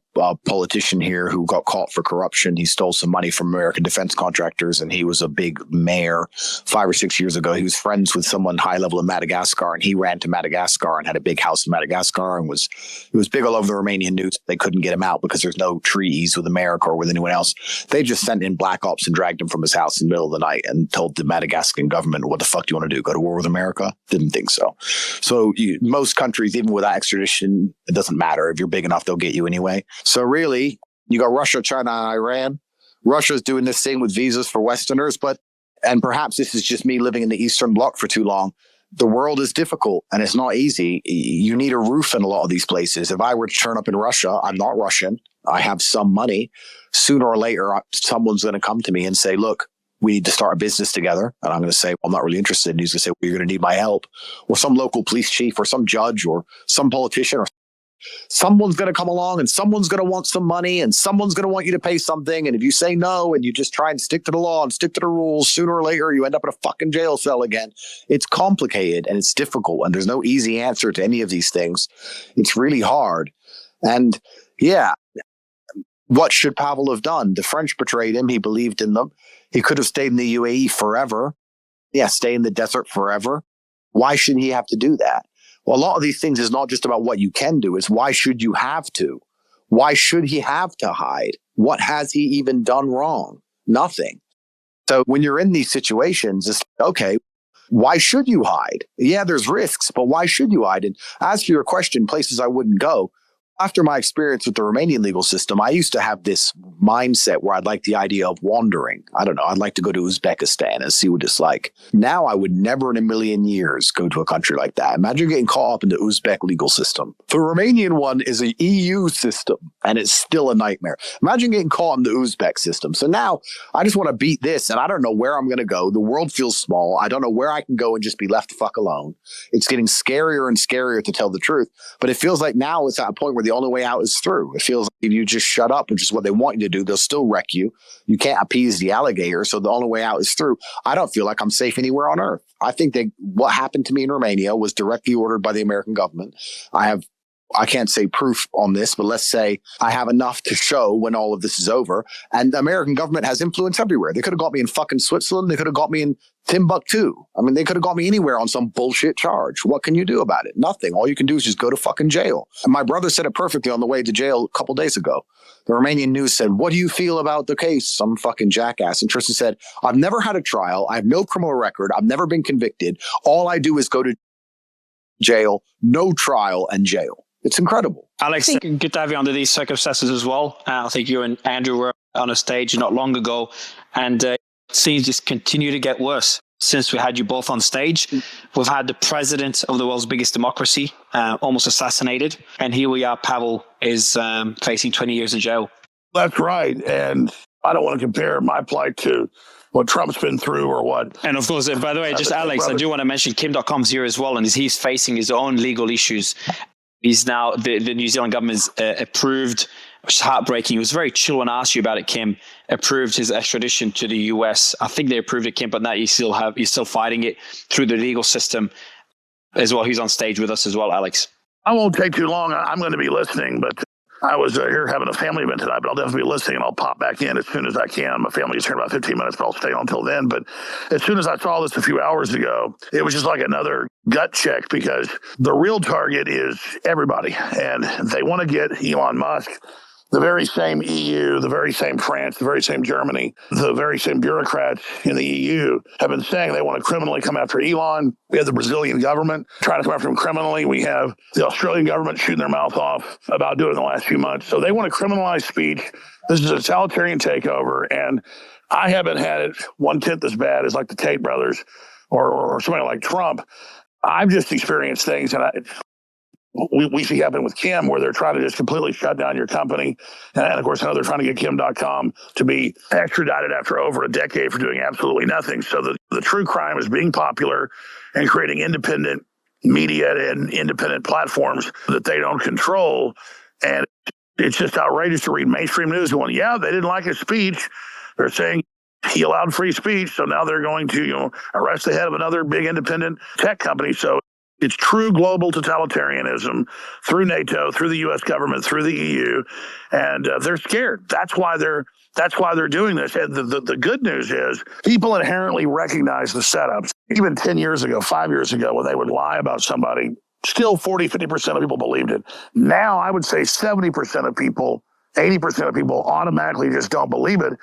politician here who got caught for corruption. He stole some money from American defense contractors, and he was a big mayor 5 or 6 years ago. He was friends with someone high level in Madagascar, and he ran to Madagascar and had a big house in Madagascar, and it was big all over the Romanian news. They couldn't get him out because there's no treaties with America or with anyone else. They just sent in black ops and dragged him from his house in the middle of the night and told the Madagascan government, what the fuck do you want to do? Go to war with America? Didn't think so. So most countries, even without extradition, it doesn't matter. If you're big enough, they'll get you anyway. So really, you got Russia, China, and Iran. Russia's doing this thing with visas for Westerners, and perhaps this is just me living in the Eastern Bloc for too long. The world is difficult and it's not easy. You need a roof in a lot of these places. If I were to turn up in Russia, I'm not Russian. I have some money. Sooner or later, someone's going to come to me and say, look, we need to start a business together. And I'm going to say, well, I'm not really interested. And he's going to say, well, you're going to need my help. Or some local police chief or some judge or some politician or someone's going to come along and someone's going to want some money and someone's going to want you to pay something. And if you say no and you just try and stick to the law and stick to the rules, sooner or later you end up in a fucking jail cell again. It's complicated and it's difficult and there's no easy answer to any of these things. It's really hard. And yeah, what should Pavel have done? The French betrayed him. He believed in them. He could have stayed in the UAE forever. Yeah, stay in the desert forever. Why should he have to do that? Well, a lot of these things is not just about what you can do. It's why should you have to? Why should he have to hide? What has he even done wrong? Nothing. So when you're in these situations, it's okay, why should you hide? Yeah, there's risks, but why should you hide? And as for your question, places I wouldn't go. After my experience with the Romanian legal system, I used to have this mindset where I'd like the idea of wandering. I don't know. I'd like to go to Uzbekistan and see what it's like. Now I would never in a million years go to a country like that. Imagine getting caught up in the Uzbek legal system. The Romanian one is an EU system and it's still a nightmare. Imagine getting caught in the Uzbek system. So now I just want to beat this and I don't know where I'm going to go. The world feels small. I don't know where I can go and just be left the fuck alone. It's getting scarier and scarier to tell the truth. But it feels like now it's at a point where the only way out is through. It feels like if you just shut up, which is what they want you to do, they'll still wreck you. You can't appease the alligator, so the only way out is through. I don't feel like I'm safe anywhere on earth. I think that what happened to me in Romania was directly ordered by the American government. I can't say proof on this, but let's say I have enough to show when all of this is over. And the American government has influence everywhere. They could have got me in fucking Switzerland. They could have got me in Timbuktu. I mean, they could have got me anywhere on some bullshit charge. What can you do about it? Nothing. All you can do is just go to fucking jail. And my brother said it perfectly on the way to jail a couple days ago. The Romanian news said, what do you feel about the case? Some fucking jackass. And Tristan said, I've never had a trial. I have no criminal record. I've never been convicted. All I do is go to jail, no trial, and jail. It's incredible. Alex, good to have you under these circumstances as well. I think you and Andrew were on a stage not long ago, and scenes just continue to get worse since we had you both on stage. We've had the president of the world's biggest democracy almost assassinated, and here we are. Pavel is facing 20 years in jail. That's right, and I don't want to compare my plight to what Trump's been through or what. And of course, by the way, just Alex, I do want to mention Kim.com's here as well, and he's facing his own legal issues. He's now, the New Zealand government's approved, which is heartbreaking. It was very chill when I asked you about it, Kim, approved his extradition to the US. I think they approved it, Kim, but now you're still fighting it through the legal system as well. He's on stage with us as well, Alex. I won't take too long. I'm going to be listening, but I was here having a family event tonight, but I'll definitely be listening, and I'll pop back in as soon as I can. My family is here in about 15 minutes, but I'll stay on until then. But as soon as I saw this a few hours ago, it was just like another gut check, because the real target is everybody, and they want to get Elon Musk. The very same EU, the very same France, the very same Germany, the very same bureaucrats in the EU have been saying they want to criminally come after Elon. We have the Brazilian government trying to come after him criminally. We have the Australian government shooting their mouth off about doing it in the last few months. So they want to criminalize speech. This is a totalitarian takeover. And I haven't had it 1/10 as bad as like the Tate brothers or somebody like Trump. I've just experienced things, and we see happen with Kim, where they're trying to just completely shut down your company. And of course, now they're trying to get Kim.com to be extradited after over a decade for doing absolutely nothing. So the true crime is being popular and creating independent media and independent platforms that they don't control. And it's just outrageous to read mainstream news going, yeah, they didn't like his speech. They're saying he allowed free speech. So now they're going to, arrest the head of another big independent tech company. So it's true global totalitarianism through NATO, through the U.S. government, through the EU, and they're scared. That's why they're doing this. And the good news is people inherently recognize the setups. Even 10 years ago, 5 years ago, when they would lie about somebody, still 40, 50% of people believed it. Now I would say 70% of people, 80% of people automatically just don't believe it.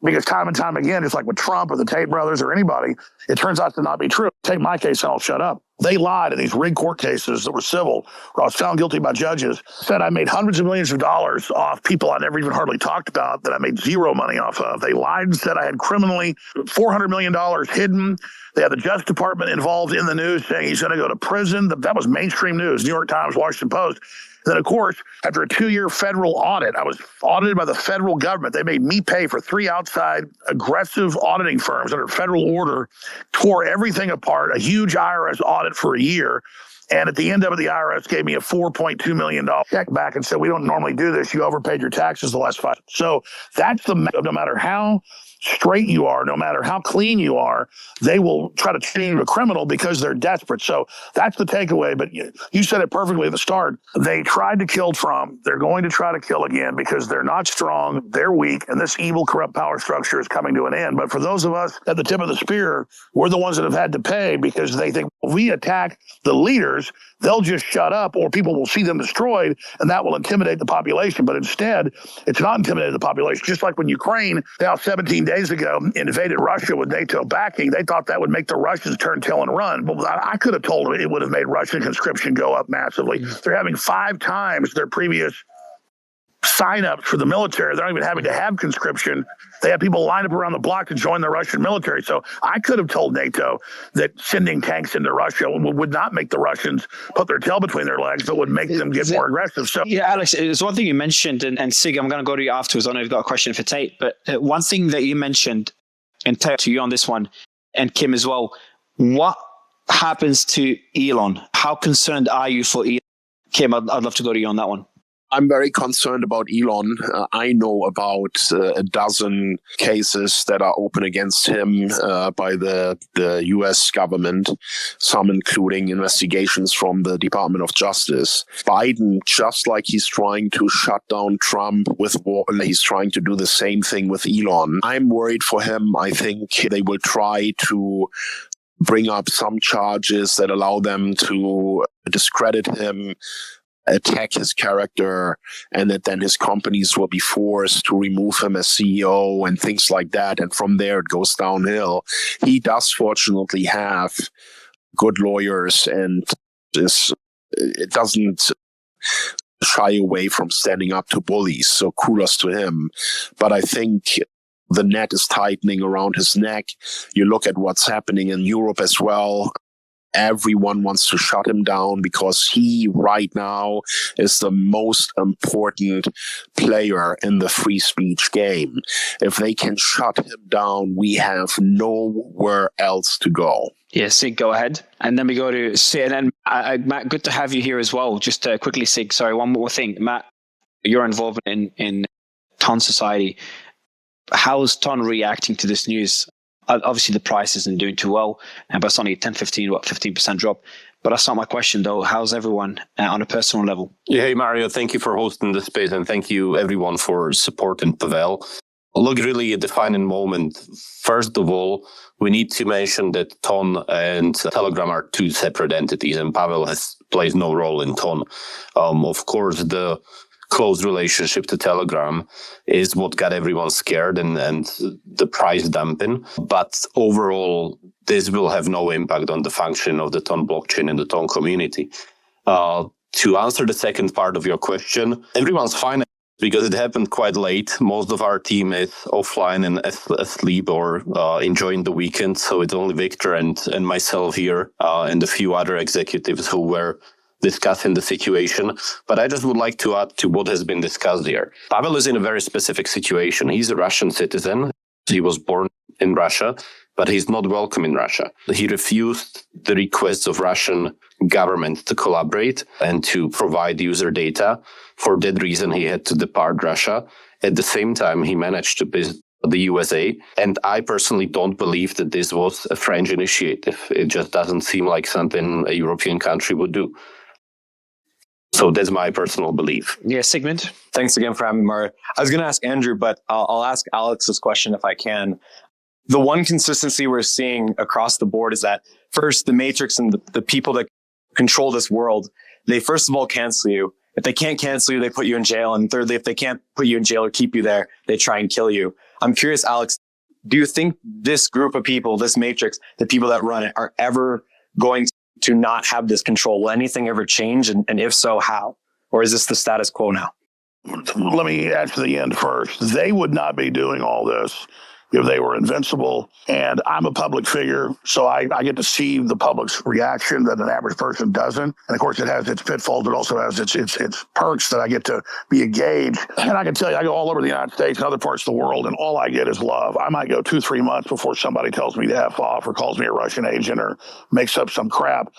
Because time and time again, just like with Trump or the Tate brothers or anybody, it turns out to not be true. Take my case and I'll shut up. They lied in these rigged court cases that were civil, where I was found guilty by judges, said I made hundreds of millions of dollars off people I never even hardly talked about that I made zero money off of. They lied and said I had criminally $400 million hidden. They had the Justice Department involved in the news saying he's going to go to prison. That was mainstream news, New York Times, Washington Post. Then, of course, after a 2-year federal audit, I was audited by the federal government. They made me pay for 3 outside aggressive auditing firms under federal order, tore everything apart, a huge IRS audit for a year. And at the end of it, the IRS gave me a $4.2 million check back and said, we don't normally do this. You overpaid your taxes the last 5. So that's no matter how straight you are, no matter how clean you are, they will try to treat you as a criminal because they're desperate. So that's the takeaway. But you said it perfectly at the start. They tried to kill Trump. They're going to try to kill again because they're not strong. They're weak. And this evil, corrupt power structure is coming to an end. But for those of us at the tip of the spear, we're the ones that have had to pay because they think if we attack the leaders, they'll just shut up or people will see them destroyed and that will intimidate the population. But instead, it's not intimidating the population. Just like when Ukraine, now 17 days ago, invaded Russia with NATO backing, they thought that would make the Russians turn tail and run. But I could have told them it would have made Russian conscription go up massively. They're having 5 times their previous sign-ups for the military. They're not even having to have conscription. They have people lined up around the block to join the Russian military. So I could have told NATO that sending tanks into Russia would not make the Russians put their tail between their legs, but would make them get more aggressive. So yeah, Alex, there's one thing you mentioned, and Sig, I'm going to go to you afterwards. I know you've got a question for Tate, but one thing that you mentioned, and Tate, to you on this one, and Kim as well, what happens to Elon? How concerned are you for Elon? Kim, I'd love to go to you on that one. I'm very concerned about Elon. I know about a dozen cases that are open against him by the U.S. government, some including investigations from the Department of Justice. Biden, just like he's trying to shut down Trump with war, he's trying to do the same thing with Elon. I'm worried for him. I think they will try to bring up some charges that allow them to discredit him, attack his character, and that then his companies will be forced to remove him as CEO and things like that. And from there, it goes downhill. He does fortunately have good lawyers and it doesn't shy away from standing up to bullies. So kudos to him. But I think the net is tightening around his neck. You look at what's happening in Europe as well. Everyone wants to shut him down because he right now is the most important player in the free speech game. If they can shut him down, we have nowhere else to go. Yeah, Sig, go ahead. And then we go to Sig. And Matt, good to have you here as well. Just quickly, Sig, sorry, one more thing. Matt, you're involved in Ton Society. How's Ton reacting to this news? Obviously, the price isn't doing too well, but it's only a 15% drop. But that's not my question, though. How's everyone on a personal level? Yeah, hey, Mario, thank you for hosting this space, and thank you, everyone, for supporting Pavel. Look, really a defining moment. First of all, we need to mention that Ton and Telegram are two separate entities, and Pavel plays no role in Ton. Of course, the close relationship to Telegram is what got everyone scared and the price dumping. But overall, this will have no impact on the function of the Ton blockchain and the Ton community. To answer the second part of your question, everyone's fine because it happened quite late. Most of our team is offline and asleep or enjoying the weekend. So it's only Victor and myself here and a few other executives who were discussing the situation. But I just would like to add to what has been discussed here. Pavel is in a very specific situation. He's a Russian citizen. He was born in Russia, but he's not welcome in Russia. He refused the requests of Russian government to collaborate and to provide user data. For that reason, he had to depart Russia. At the same time, he managed to visit the USA. And I personally don't believe that this was a French initiative. It just doesn't seem like something a European country would do. So that's my personal belief. Yeah, Sigmund. Thanks again for having me, Mario. I was going to ask Andrew, but I'll ask Alex this question if I can. The one consistency we're seeing across the board is that first, the Matrix and the people that control this world, they first of all cancel you. If they can't cancel you, they put you in jail. And thirdly, if they can't put you in jail or keep you there, they try and kill you. I'm curious, Alex, do you think this group of people, this Matrix, the people that run it, are ever going to not have this control? Will anything ever change? And if so, how? Or is this the status quo now? Let me add to the end first. They would not be doing all this if they were invincible. And I'm a public figure, so I get to see the public's reaction that an average person doesn't. And of course, it has its pitfalls, but also has its perks that I get to be engaged. And I can tell you, I go all over the United States and other parts of the world, and all I get is love. I might go 2-3 months before somebody tells me to F off or calls me a Russian agent or makes up some crap.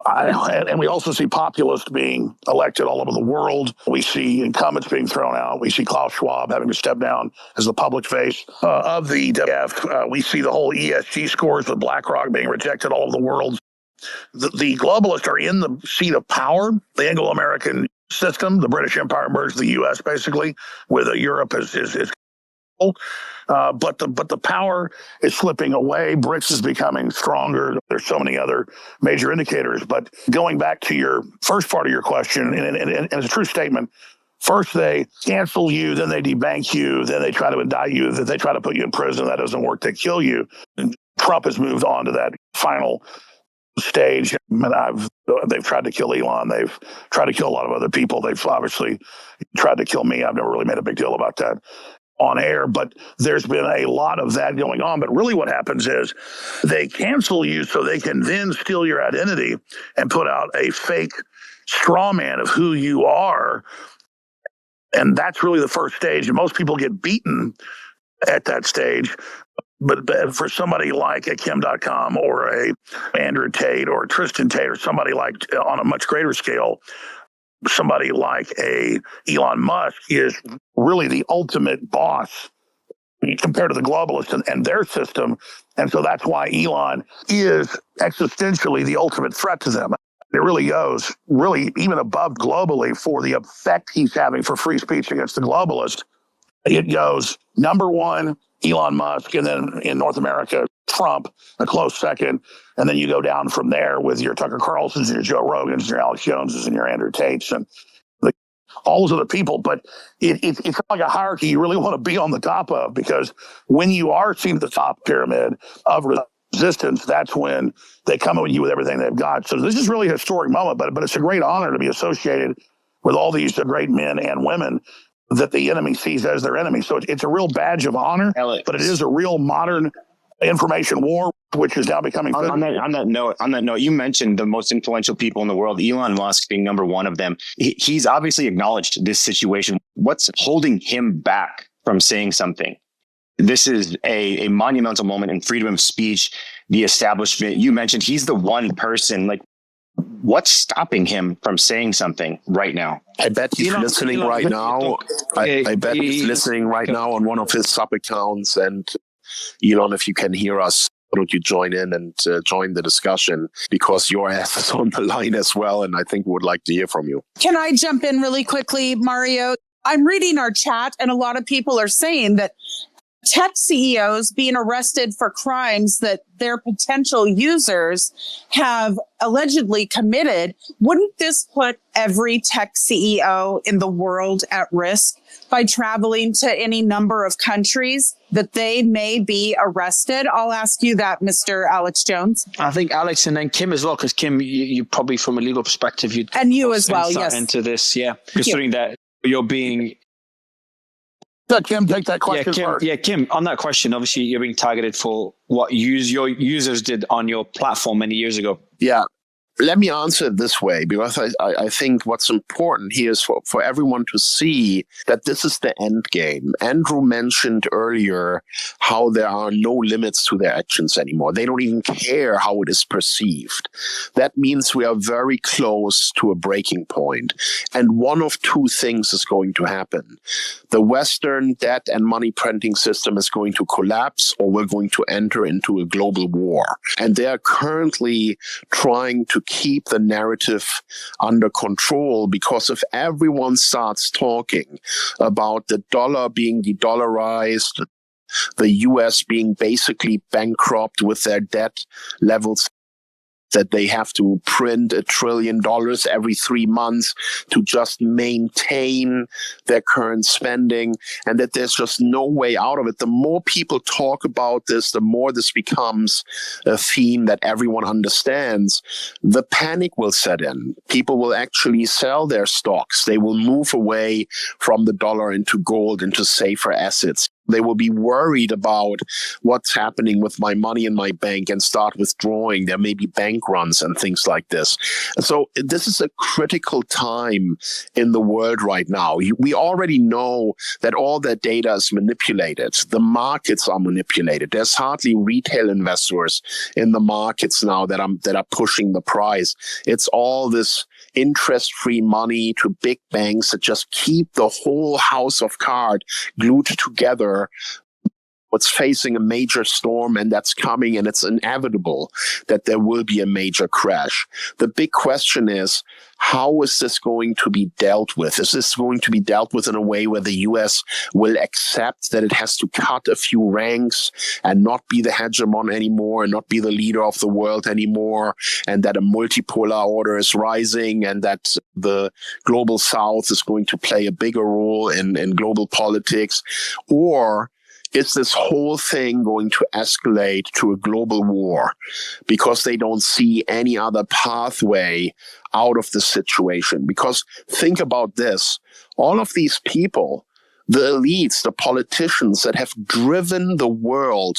And we also see populists being elected all over the world. We see incumbents being thrown out. We see Klaus Schwab having to step down as the public face of the WF. We see the whole ESG scores with BlackRock being rejected all over the world. The globalists are in the seat of power. The Anglo-American system, the British Empire merged the U.S. basically with Europe is but the power is slipping away. BRICS is becoming stronger. There's so many other major indicators. But going back to your first part of your question, and it's a true statement, first they cancel you, then they debank you, then they try to indict you, then they try to put you in prison. That doesn't work. They kill you. And Trump has moved on to that final stage. And they've tried to kill Elon. They've tried to kill a lot of other people. They've obviously tried to kill me. I've never really made a big deal about that on air, but there's been a lot of that going on. But really what happens is they cancel you so they can then steal your identity and put out a fake straw man of who you are. And that's really the first stage. And most people get beaten at that stage. But for somebody like a Kim.com or a Andrew Tate or Tristan Tate or somebody like on a much greater scale, somebody like a Elon Musk is really the ultimate boss compared to the globalists and their system. And so that's why Elon is existentially the ultimate threat to them. It really goes even above globally for the effect he's having for free speech against the globalists. It goes number one, Elon Musk, and then in North America, Trump, a close second. And then you go down from there with your Tucker Carlsons and your Joe Rogans and your Alex Joneses and your Andrew Tates and all those other people. But it's like a hierarchy you really want to be on the top of, because when you are seen at the top pyramid of resistance, that's when they come at you with everything they've got. So this is really a historic moment, but it's a great honor to be associated with all these great men and women that the enemy sees as their enemy. So it's a real badge of honor, but it is a real modern information war, which is now becoming. On that note, you mentioned the most influential people in the world, Elon Musk being number one of them. He's obviously acknowledged this situation. What's holding him back from saying something? This is a monumental moment in freedom of speech, the establishment. You mentioned he's the one person, what's stopping him from saying something right now? I bet he's listening right now. I bet he's listening right now on one of his sub accounts and Elon, if you can hear us, why don't you join in and join the discussion, because your ass is on the line as well, and I think we would like to hear from you. Can I jump in really quickly, Mario? I'm reading our chat, and a lot of people are saying that tech CEOs being arrested for crimes that their potential users have allegedly committed. Wouldn't this put every tech CEO in the world at risk by traveling to any number of countries that they may be arrested? I'll ask you that, Mr. Alex Jones. I think Alex and then Kim as well, because Kim, you probably from a legal perspective, and you as well, yes, into this, yeah, considering that you're being. Let Kim take that question first. Kim, on that question, obviously you're being targeted for what your users did on your platform many years ago. Yeah. Let me answer it this way, because I think what's important here is for everyone to see that this is the end game. Andrew mentioned earlier how there are no limits to their actions anymore. They don't even care how it is perceived. That means we are very close to a breaking point. And one of two things is going to happen. The Western debt and money printing system is going to collapse, or we're going to enter into a global war. And they are currently trying to keep the narrative under control, because if everyone starts talking about the dollar being de-dollarized, the US being basically bankrupt with their debt levels, that they have to print $1 trillion every 3 months to just maintain their current spending, and that there's just no way out of it. The more people talk about this, the more this becomes a theme that everyone understands. The panic will set in. People will actually sell their stocks. They will move away from the dollar into gold, into safer assets. They will be worried about what's happening with my money in my bank and start withdrawing. There may be bank runs and things like this. And so this is a critical time in the world right now. We already know that all that data is manipulated. The markets are manipulated. There's hardly retail investors in the markets now that are pushing the price. It's all this interest-free money to big banks that just keep the whole house of cards glued together. What's facing a major storm, and that's coming, and it's inevitable that there will be a major crash. The big question is, how is this going to be dealt with? Is this going to be dealt with in a way where the US will accept that it has to cut a few ranks and not be the hegemon anymore and not be the leader of the world anymore, and that a multipolar order is rising, and that the global South is going to play a bigger role in global politics? Or is this whole thing going to escalate to a global war because they don't see any other pathway out of the situation? Because think about this. All of these people, the elites, the politicians that have driven the world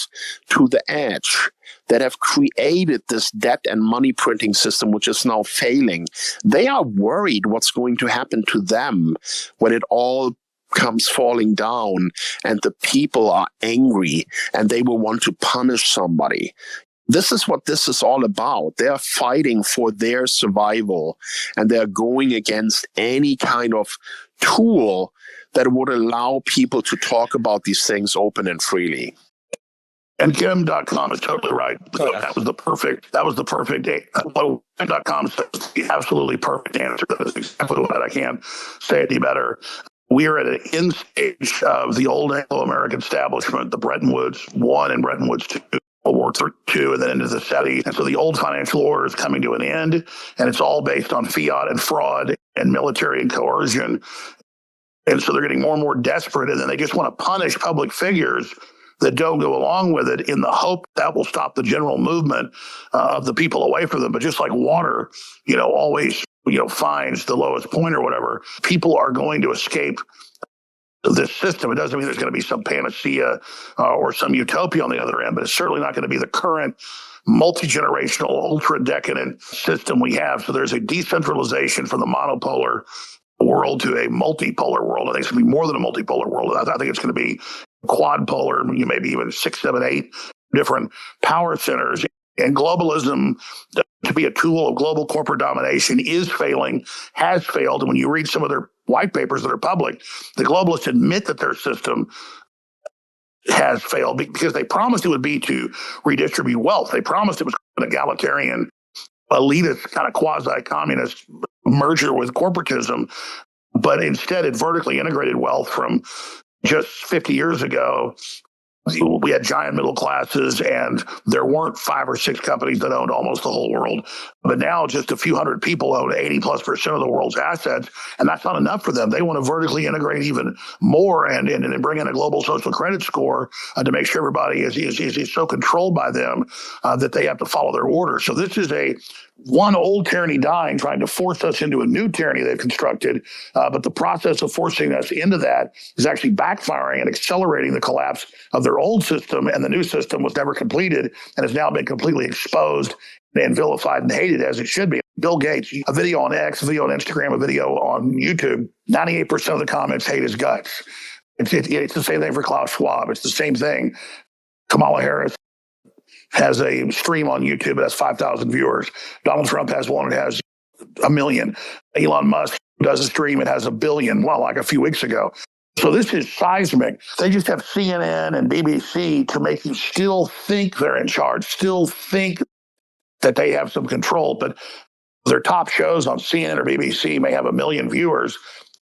to the edge, that have created this debt and money printing system, which is now failing, they are worried what's going to happen to them when it all comes falling down and the people are angry and they will want to punish somebody. This is what this is all about. They are fighting for their survival, and they're going against any kind of tool that would allow people to talk about these things open and freely. And Kim.com is totally right. So that was the perfect day. Kim.com is the absolutely perfect answer. That is exactly what I can't say it any better. We are at an end stage of the old Anglo-American establishment, the Bretton Woods I and Bretton Woods II, World War II, and then into the 70s. And so the old financial order is coming to an end, and it's all based on fiat and fraud and military and coercion. And so they're getting more and more desperate, and then they just want to punish public figures that don't go along with it in the hope that will stop the general movement of the people away from them. But just like water, always finds the lowest point or whatever, people are going to escape this system. It doesn't mean there's going to be some panacea or some utopia on the other end, but it's certainly not going to be the current multi-generational, ultra-decadent system we have. So there's a decentralization from the monopolar world to a multipolar world. I think it's going to be more than a multipolar world. I think it's going to be quadpolar, maybe even 6, 7, 8 different power centers. And globalism, to be a tool of global corporate domination, is failing, has failed. And when you read some of their white papers that are public, the globalists admit that their system has failed because they promised it would be to redistribute wealth. They promised it was an egalitarian, elitist, kind of quasi-communist merger with corporatism, but instead it vertically integrated wealth from just 50 years ago. We had giant middle classes, and there weren't 5 or 6 companies that owned almost the whole world. But now just a few hundred people own 80+% of the world's assets, and that's not enough for them. They want to vertically integrate even more and bring in a global social credit score to make sure everybody is so controlled by them that they have to follow their orders. So this is one old tyranny dying, trying to force us into a new tyranny they've constructed. But the process of forcing us into that is actually backfiring and accelerating the collapse of their old system, and the new system was never completed and has now been completely exposed and vilified and hated as it should be. Bill Gates, a video on X, a video on Instagram, a video on YouTube, 98% of the comments hate his guts. It's the same thing for Klaus Schwab. It's the same thing. Kamala Harris has a stream on YouTube that has 5,000 viewers. Donald Trump has one that has 1 million. Elon Musk does a stream, it has 1 billion, well, like a few weeks ago. So this is seismic. They just have CNN and BBC to make you still think they're in charge, still think that they have some control. But their top shows on CNN or BBC may have 1 million viewers,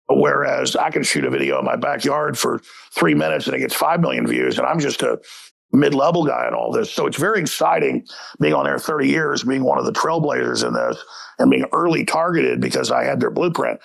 whereas I can shoot a video in my backyard for 3 minutes and it gets 5 million views, and I'm just a mid-level guy in all this. So it's very exciting being on there 30 years, being one of the trailblazers in this, and being early targeted because I had their blueprint.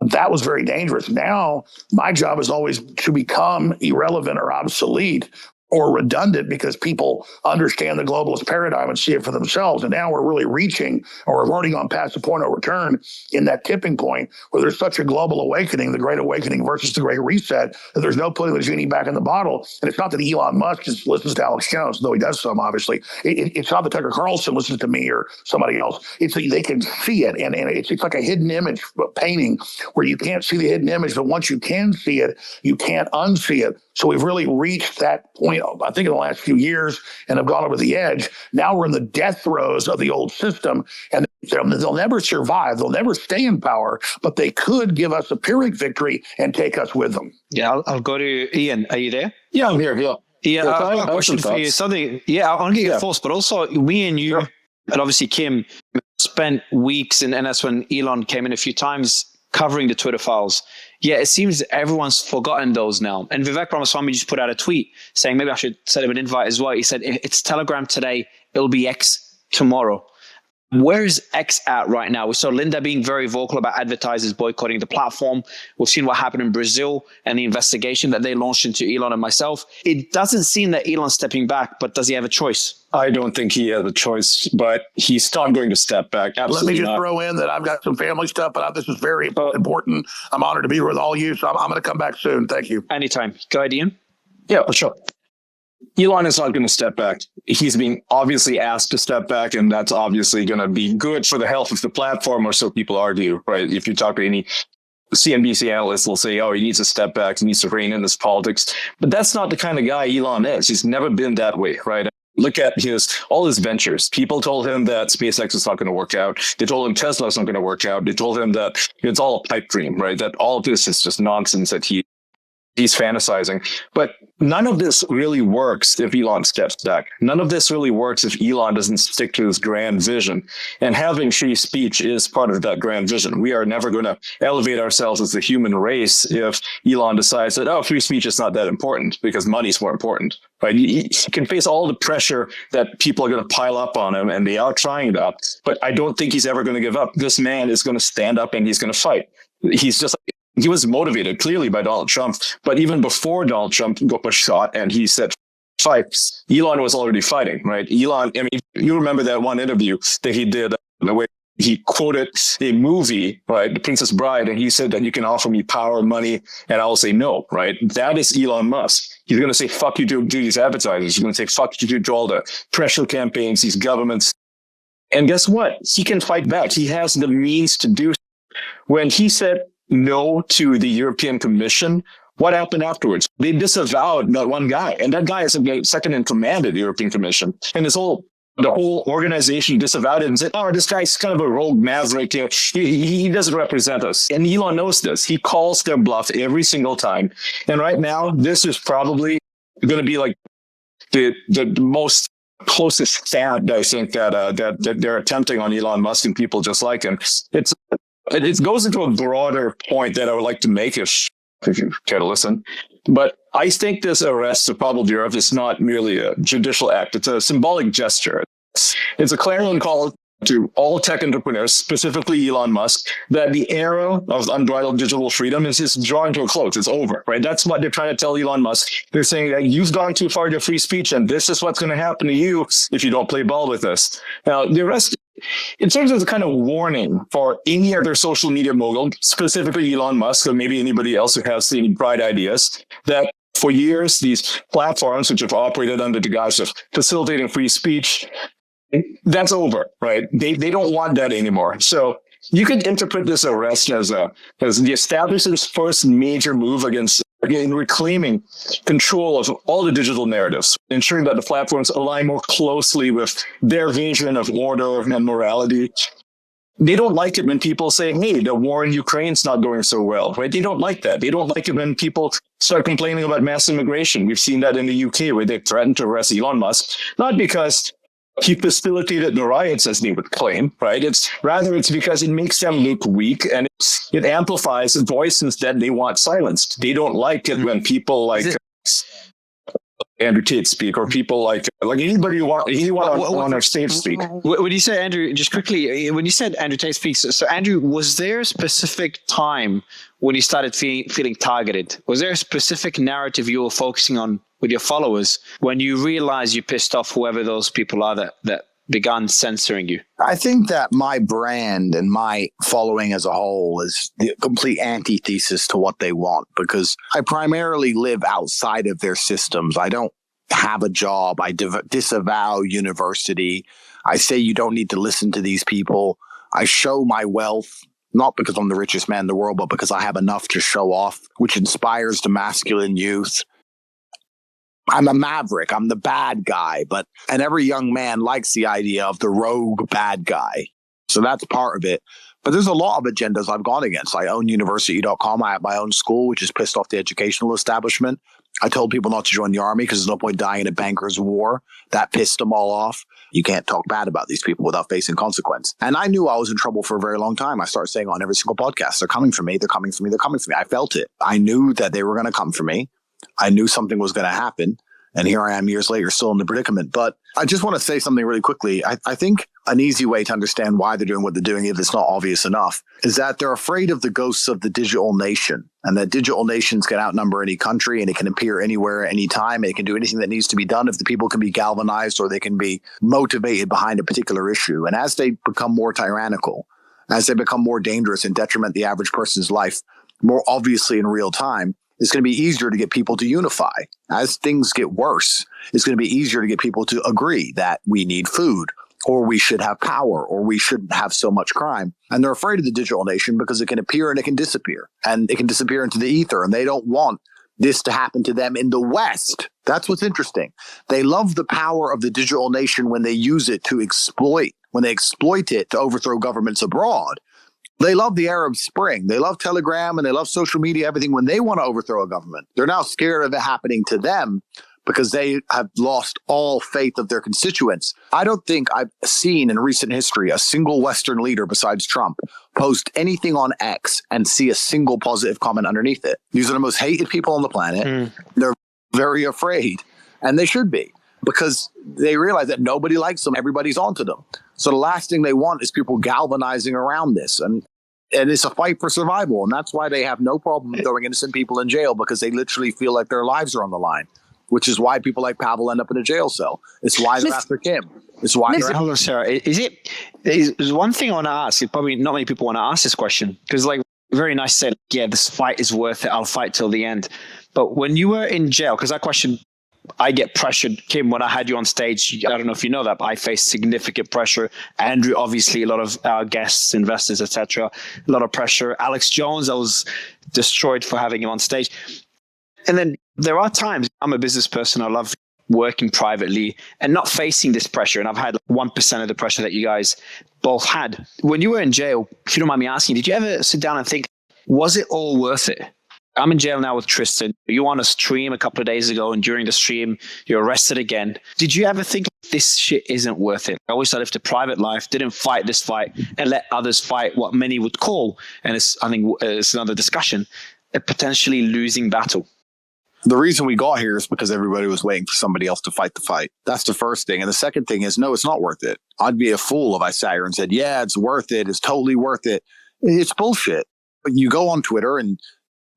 That was very dangerous. Now, my job is always to become irrelevant or obsolete or redundant because people understand the globalist paradigm and see it for themselves. And now we're really reaching, or we're already gone past the point of return in that tipping point where there's such a global awakening, the Great Awakening versus the Great Reset, that there's no putting the genie back in the bottle. And it's not that Elon Musk just listens to Alex Jones, though he does some, obviously. It's not that Tucker Carlson listens to me or somebody else. It's that they can see it. And it's like a hidden image painting where you can't see the hidden image, but once you can see it, you can't unsee it. So we've really reached that point, I think, in the last few years and have gone over the edge. Now we're in the death throes of the old system, and they'll never survive. They'll never stay in power, but they could give us a Pyrrhic victory and take us with them. Yeah, I'll go to Ian. Are you there? Yeah, I'm here. Yeah. Ian, I've got a question for you. Something, I want to get your thoughts, but also me and you, and obviously Kim, spent weeks, and that's when Elon came in a few times, covering the Twitter files. Yeah, it seems everyone's forgotten those now. And Vivek Ramaswamy just put out a tweet saying maybe I should send him an invite as well. He said, it's Telegram today, it'll be X tomorrow. Where is X at right now? We saw Linda being very vocal about advertisers boycotting the platform. We've seen what happened in Brazil and the investigation that they launched into Elon and myself. It doesn't seem that Elon's stepping back, but does he have a choice? I don't think he has a choice, but he's not going to step back. Absolutely. Let me just throw in that I've got some family stuff, but this is very important. I'm honored to be here with all you, so I'm going to come back soon. Thank you. Anytime. Go ahead, Ian. Yeah, sure. Elon is not going to step back. He's being obviously asked to step back, and that's obviously going to be good for the health of the platform, or so people argue, right? If you talk to any CNBC analysts, will say, oh, he needs to step back, he needs to rein in his politics. But that's not the kind of guy Elon is. He's never been that way, right? Look at all his ventures. People told him that SpaceX is not going to work out. They told him Tesla is not going to work out. They told him that it's all a pipe dream, right? That all of this is just nonsense that he's fantasizing. But none of this really works if Elon steps back. None of this really works if Elon doesn't stick to his grand vision. And having free speech is part of that grand vision. We are never going to elevate ourselves as the human race if Elon decides that, free speech is not that important because money's more important, right? He can face all the pressure that people are going to pile up on him, and they are trying that. But I don't think he's ever going to give up. This man is going to stand up and he's going to fight. He was motivated clearly by Donald Trump, but even before Donald Trump got shot and he said fight, Elon was already fighting, right? Elon, I mean, you remember that one interview that he did, the way he quoted a movie, right, The Princess Bride, and he said that you can offer me power, money, and I'll say no, right? That is Elon Musk. He's going to say fuck you to these advertisers. He's going to say fuck you to all the pressure campaigns, these governments. And guess what? He can fight back. He has the means to do so. When he said no to the European Commission, what happened afterwards? They disavowed that one guy, and that guy is a second in command at the European Commission. And the whole organization disavowed it and said, this guy's kind of a rogue maverick here. He doesn't represent us. And Elon knows this. He calls their bluff every single time. And right now, this is probably going to be like the most closest stab, I think, that they're attempting on Elon Musk and people just like him. It goes into a broader point that I would like to make if you care to listen. But I think this arrest of Pavel Durov is not merely a judicial act. It's a symbolic gesture. It's a clarion call to all tech entrepreneurs, specifically Elon Musk, that the era of unbridled digital freedom is just drawing to a close. It's over, right? That's what they're trying to tell Elon Musk. They're saying that you've gone too far to free speech, and this is what's going to happen to you if you don't play ball with us. Now, the arrest, in terms of the kind of warning for any other social media mogul, specifically Elon Musk, or maybe anybody else who has any bright ideas, that for years, these platforms, which have operated under the guise of facilitating free speech, that's over, right? They don't want that anymore. So you could interpret this arrest as the establishment's first major move in reclaiming control of all the digital narratives, ensuring that the platforms align more closely with their vision of order and morality. They don't like it when people say, hey, the war in Ukraine's not going so well, right? They don't like that. They don't like it when people start complaining about mass immigration. We've seen that in the UK where they threatened to arrest Elon Musk, not because he facilitated the riots, as they would claim, right? It's because it makes them look weak, and it amplifies voices that they want silenced. They don't like it when people like Andrew Tate speak, or people like anybody who want on our stage speak. When you say Andrew, just quickly, when you said Andrew Tate speaks, so Andrew, was there a specific time when you started feeling targeted? Was there a specific narrative you were focusing on with your followers when you realized you pissed off whoever those people are that began censoring you? I think that my brand and my following as a whole is the complete antithesis to what they want, because I primarily live outside of their systems. I don't have a job. I disavow university. I say you don't need to listen to these people. I show my wealth, not because I'm the richest man in the world, but because I have enough to show off, which inspires the masculine youth. I'm a maverick. I'm the bad guy, and every young man likes the idea of the rogue bad guy. So that's part of it. But there's a lot of agendas I've gone against. I own university.com. I have my own school, which has pissed off the educational establishment. I told people not to join the army because there's no point dying in a banker's war. That pissed them all off. You can't talk bad about these people without facing consequence. And I knew I was in trouble for a very long time. I started saying on every single podcast, they're coming for me. They're coming for me. They're coming for me. I felt it. I knew that they were going to come for me. I knew something was going to happen. And here I am years later, still in the predicament. But I just want to say something really quickly. I think an easy way to understand why they're doing what they're doing, if it's not obvious enough, is that they're afraid of the ghosts of the digital nation, and that digital nations can outnumber any country, and it can appear anywhere, anytime. And it can do anything that needs to be done if the people can be galvanized or they can be motivated behind a particular issue. And as they become more tyrannical, as they become more dangerous and detriment the average person's life more obviously in real time, it's going to be easier to get people to unify. As things get worse, it's going to be easier to get people to agree that we need food, or we should have power, or we shouldn't have so much crime. And they're afraid of the digital nation because it can appear and it can disappear. And it can disappear into the ether. And they don't want this to happen to them in the West. That's what's interesting. They love the power of the digital nation when they use it to exploit, when they exploit it to overthrow governments abroad. They love the Arab Spring. They love Telegram and they love social media, everything when they want to overthrow a government. They're now scared of it happening to them because they have lost all faith of their constituents. I don't think I've seen in recent history a single Western leader besides Trump post anything on X and see a single positive comment underneath it. These are the most hated people on the planet. They're very afraid, and they should be, because they realize that nobody likes them. Everybody's onto them. So the last thing they want is people galvanizing around this. And it's a fight for survival. And that's why they have no problem throwing innocent people in jail, because they literally feel like their lives are on the line, which is why people like Pavel end up in a jail cell. It's why they're after Kim. It's why they're after Sarah. There's one thing I want to ask. Probably not many people want to ask this question, because very nice to say, yeah, this fight is worth it. I'll fight till the end. But when you were in jail, because that question, I get pressured. Kim, when I had you on stage, I don't know if you know that, but I faced significant pressure. Andrew, obviously, a lot of our guests, investors, etc., a lot of pressure. Alex Jones, I was destroyed for having him on stage. And then there are times, I'm a business person, I love working privately and not facing this pressure. And I've had 1% of the pressure that you guys both had. When you were in jail, if you don't mind me asking, did you ever sit down and think, was it all worth it? I'm in jail now with Tristan. You were on a stream a couple of days ago, and during the stream, you're arrested again. Did you ever think this shit isn't worth it? I wish I lived a private life, didn't fight this fight, and let others fight what many would call, and I think it's another discussion, a potentially losing battle. The reason we got here is because everybody was waiting for somebody else to fight the fight. That's the first thing. And the second thing is, no, it's not worth it. I'd be a fool if I sat here and said, yeah, it's worth it. It's totally worth it. It's bullshit. But you go on Twitter and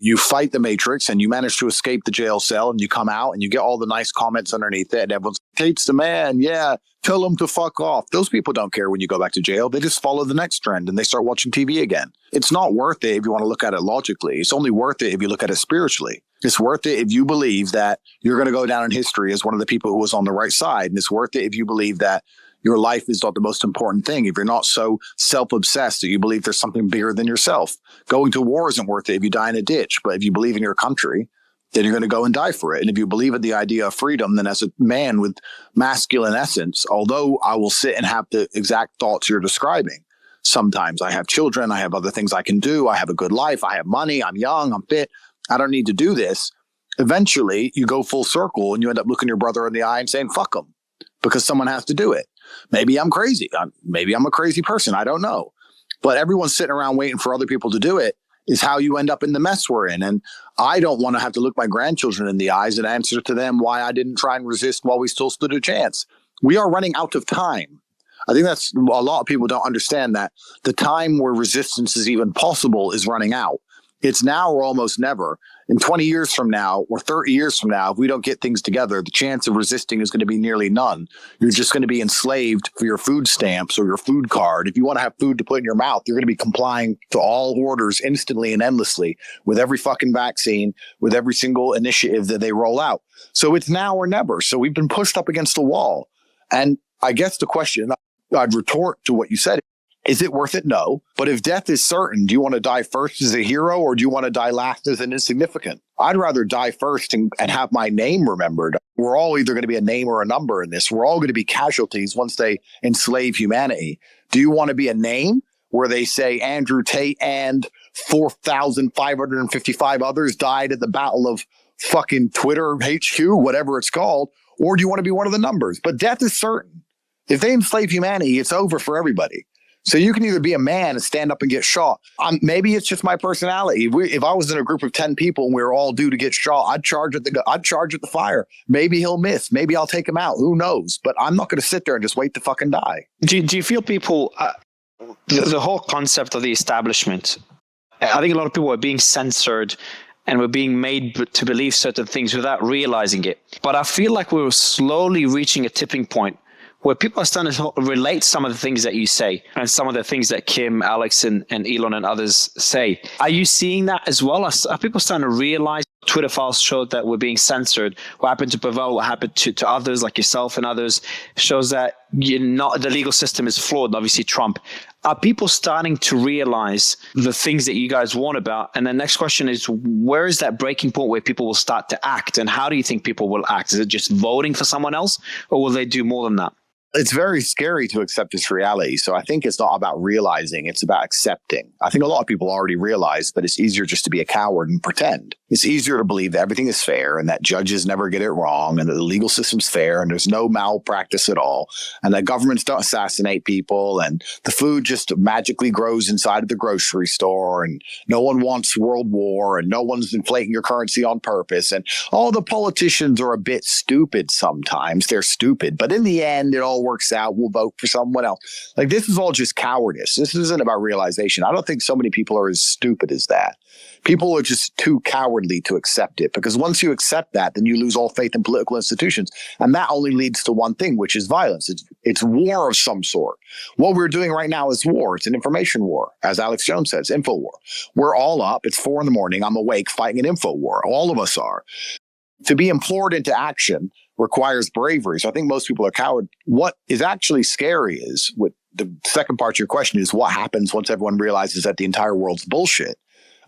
you fight the Matrix and you manage to escape the jail cell and you come out and you get all the nice comments underneath it and everyone's, Tate's the man. Yeah, tell him to fuck off. Those people don't care when you go back to jail. They just follow the next trend and they start watching TV again. It's not worth it if you want to look at it logically. It's only worth it if you look at it spiritually. It's worth it if you believe that you're going to go down in history as one of the people who was on the right side. And it's worth it if you believe that your life is not the most important thing. If you're not so self-obsessed that you believe there's something bigger than yourself. Going to war isn't worth it if you die in a ditch. But if you believe in your country, then you're going to go and die for it. And if you believe in the idea of freedom, then as a man with masculine essence, although I will sit and have the exact thoughts you're describing, sometimes I have children, I have other things I can do, I have a good life, I have money, I'm young, I'm fit, I don't need to do this. Eventually, you go full circle and you end up looking your brother in the eye and saying, fuck him, because someone has to do it. Maybe I'm crazy. Maybe I'm a crazy person. I don't know. But everyone's sitting around waiting for other people to do it is how you end up in the mess we're in. And I don't want to have to look my grandchildren in the eyes and answer to them why I didn't try and resist while we still stood a chance. We are running out of time. I think that's a lot of people don't understand that the time where resistance is even possible is running out. It's now or almost never. In 20 years from now or 30 years from now, if we don't get things together, the chance of resisting is going to be nearly none. You're just going to be enslaved for your food stamps or your food card. If you want to have food to put in your mouth, you're going to be complying to all orders instantly and endlessly with every fucking vaccine, with every single initiative that they roll out. So it's now or never. So we've been pushed up against the wall. And I guess the question I'd retort to what you said, is it worth it? No. But if death is certain, do you want to die first as a hero or do you want to die last as an insignificant? I'd rather die first and have my name remembered. We're all either going to be a name or a number in this. We're all going to be casualties once they enslave humanity. Do you want to be a name where they say Andrew Tate and 4,555 others died at the Battle of fucking Twitter HQ, whatever it's called? Or do you want to be one of the numbers? But death is certain. If they enslave humanity, it's over for everybody. So you can either be a man and stand up and get shot. Maybe it's just my personality. If I was in a group of 10 people and we were all due to get shot, I'd charge at the fire. Maybe he'll miss. Maybe I'll take him out. Who knows? But I'm not going to sit there and just wait to fucking die. Do you feel people, the whole concept of the establishment, I think a lot of people are being censored and we're being made to believe certain things without realizing it. But I feel like we're slowly reaching a tipping point where people are starting to relate some of the things that you say and some of the things that Kim, Alex, and Elon and others say. Are you seeing that as well? Are people starting to realize Twitter files showed that we're being censored? What happened to Pavel, what happened to others like yourself and others shows that the legal system is flawed, and obviously Trump. Are people starting to realize the things that you guys warn about? And the next question is, where is that breaking point where people will start to act? And how do you think people will act? Is it just voting for someone else or will they do more than that? It's very scary to accept this reality. So I think it's not about realizing, it's about accepting. I think a lot of people already realize, but it's easier just to be a coward and pretend. It's easier to believe that everything is fair and that judges never get it wrong and that the legal system's fair and there's no malpractice at all and that governments don't assassinate people and the food just magically grows inside of the grocery store and no one wants world war and no one's inflating your currency on purpose. And all the politicians are a bit stupid sometimes. They're stupid, but in the end, it all works out. We'll vote for someone else. Like, this is all just cowardice. This isn't about realization. I don't think so many people are as stupid as that. People are just too cowardly to accept it, because once you accept that, then you lose all faith in political institutions. And that only leads to one thing, which is violence. It's war of some sort. What we're doing right now is war. It's an information war. As Alex Jones says, info war. We're all up. It's 4 a.m. I'm awake fighting an info war. All of us are. To be implored into action requires bravery. So I think most people are coward. What is actually scary is, what the second part of your question is, what happens once everyone realizes that the entire world's bullshit?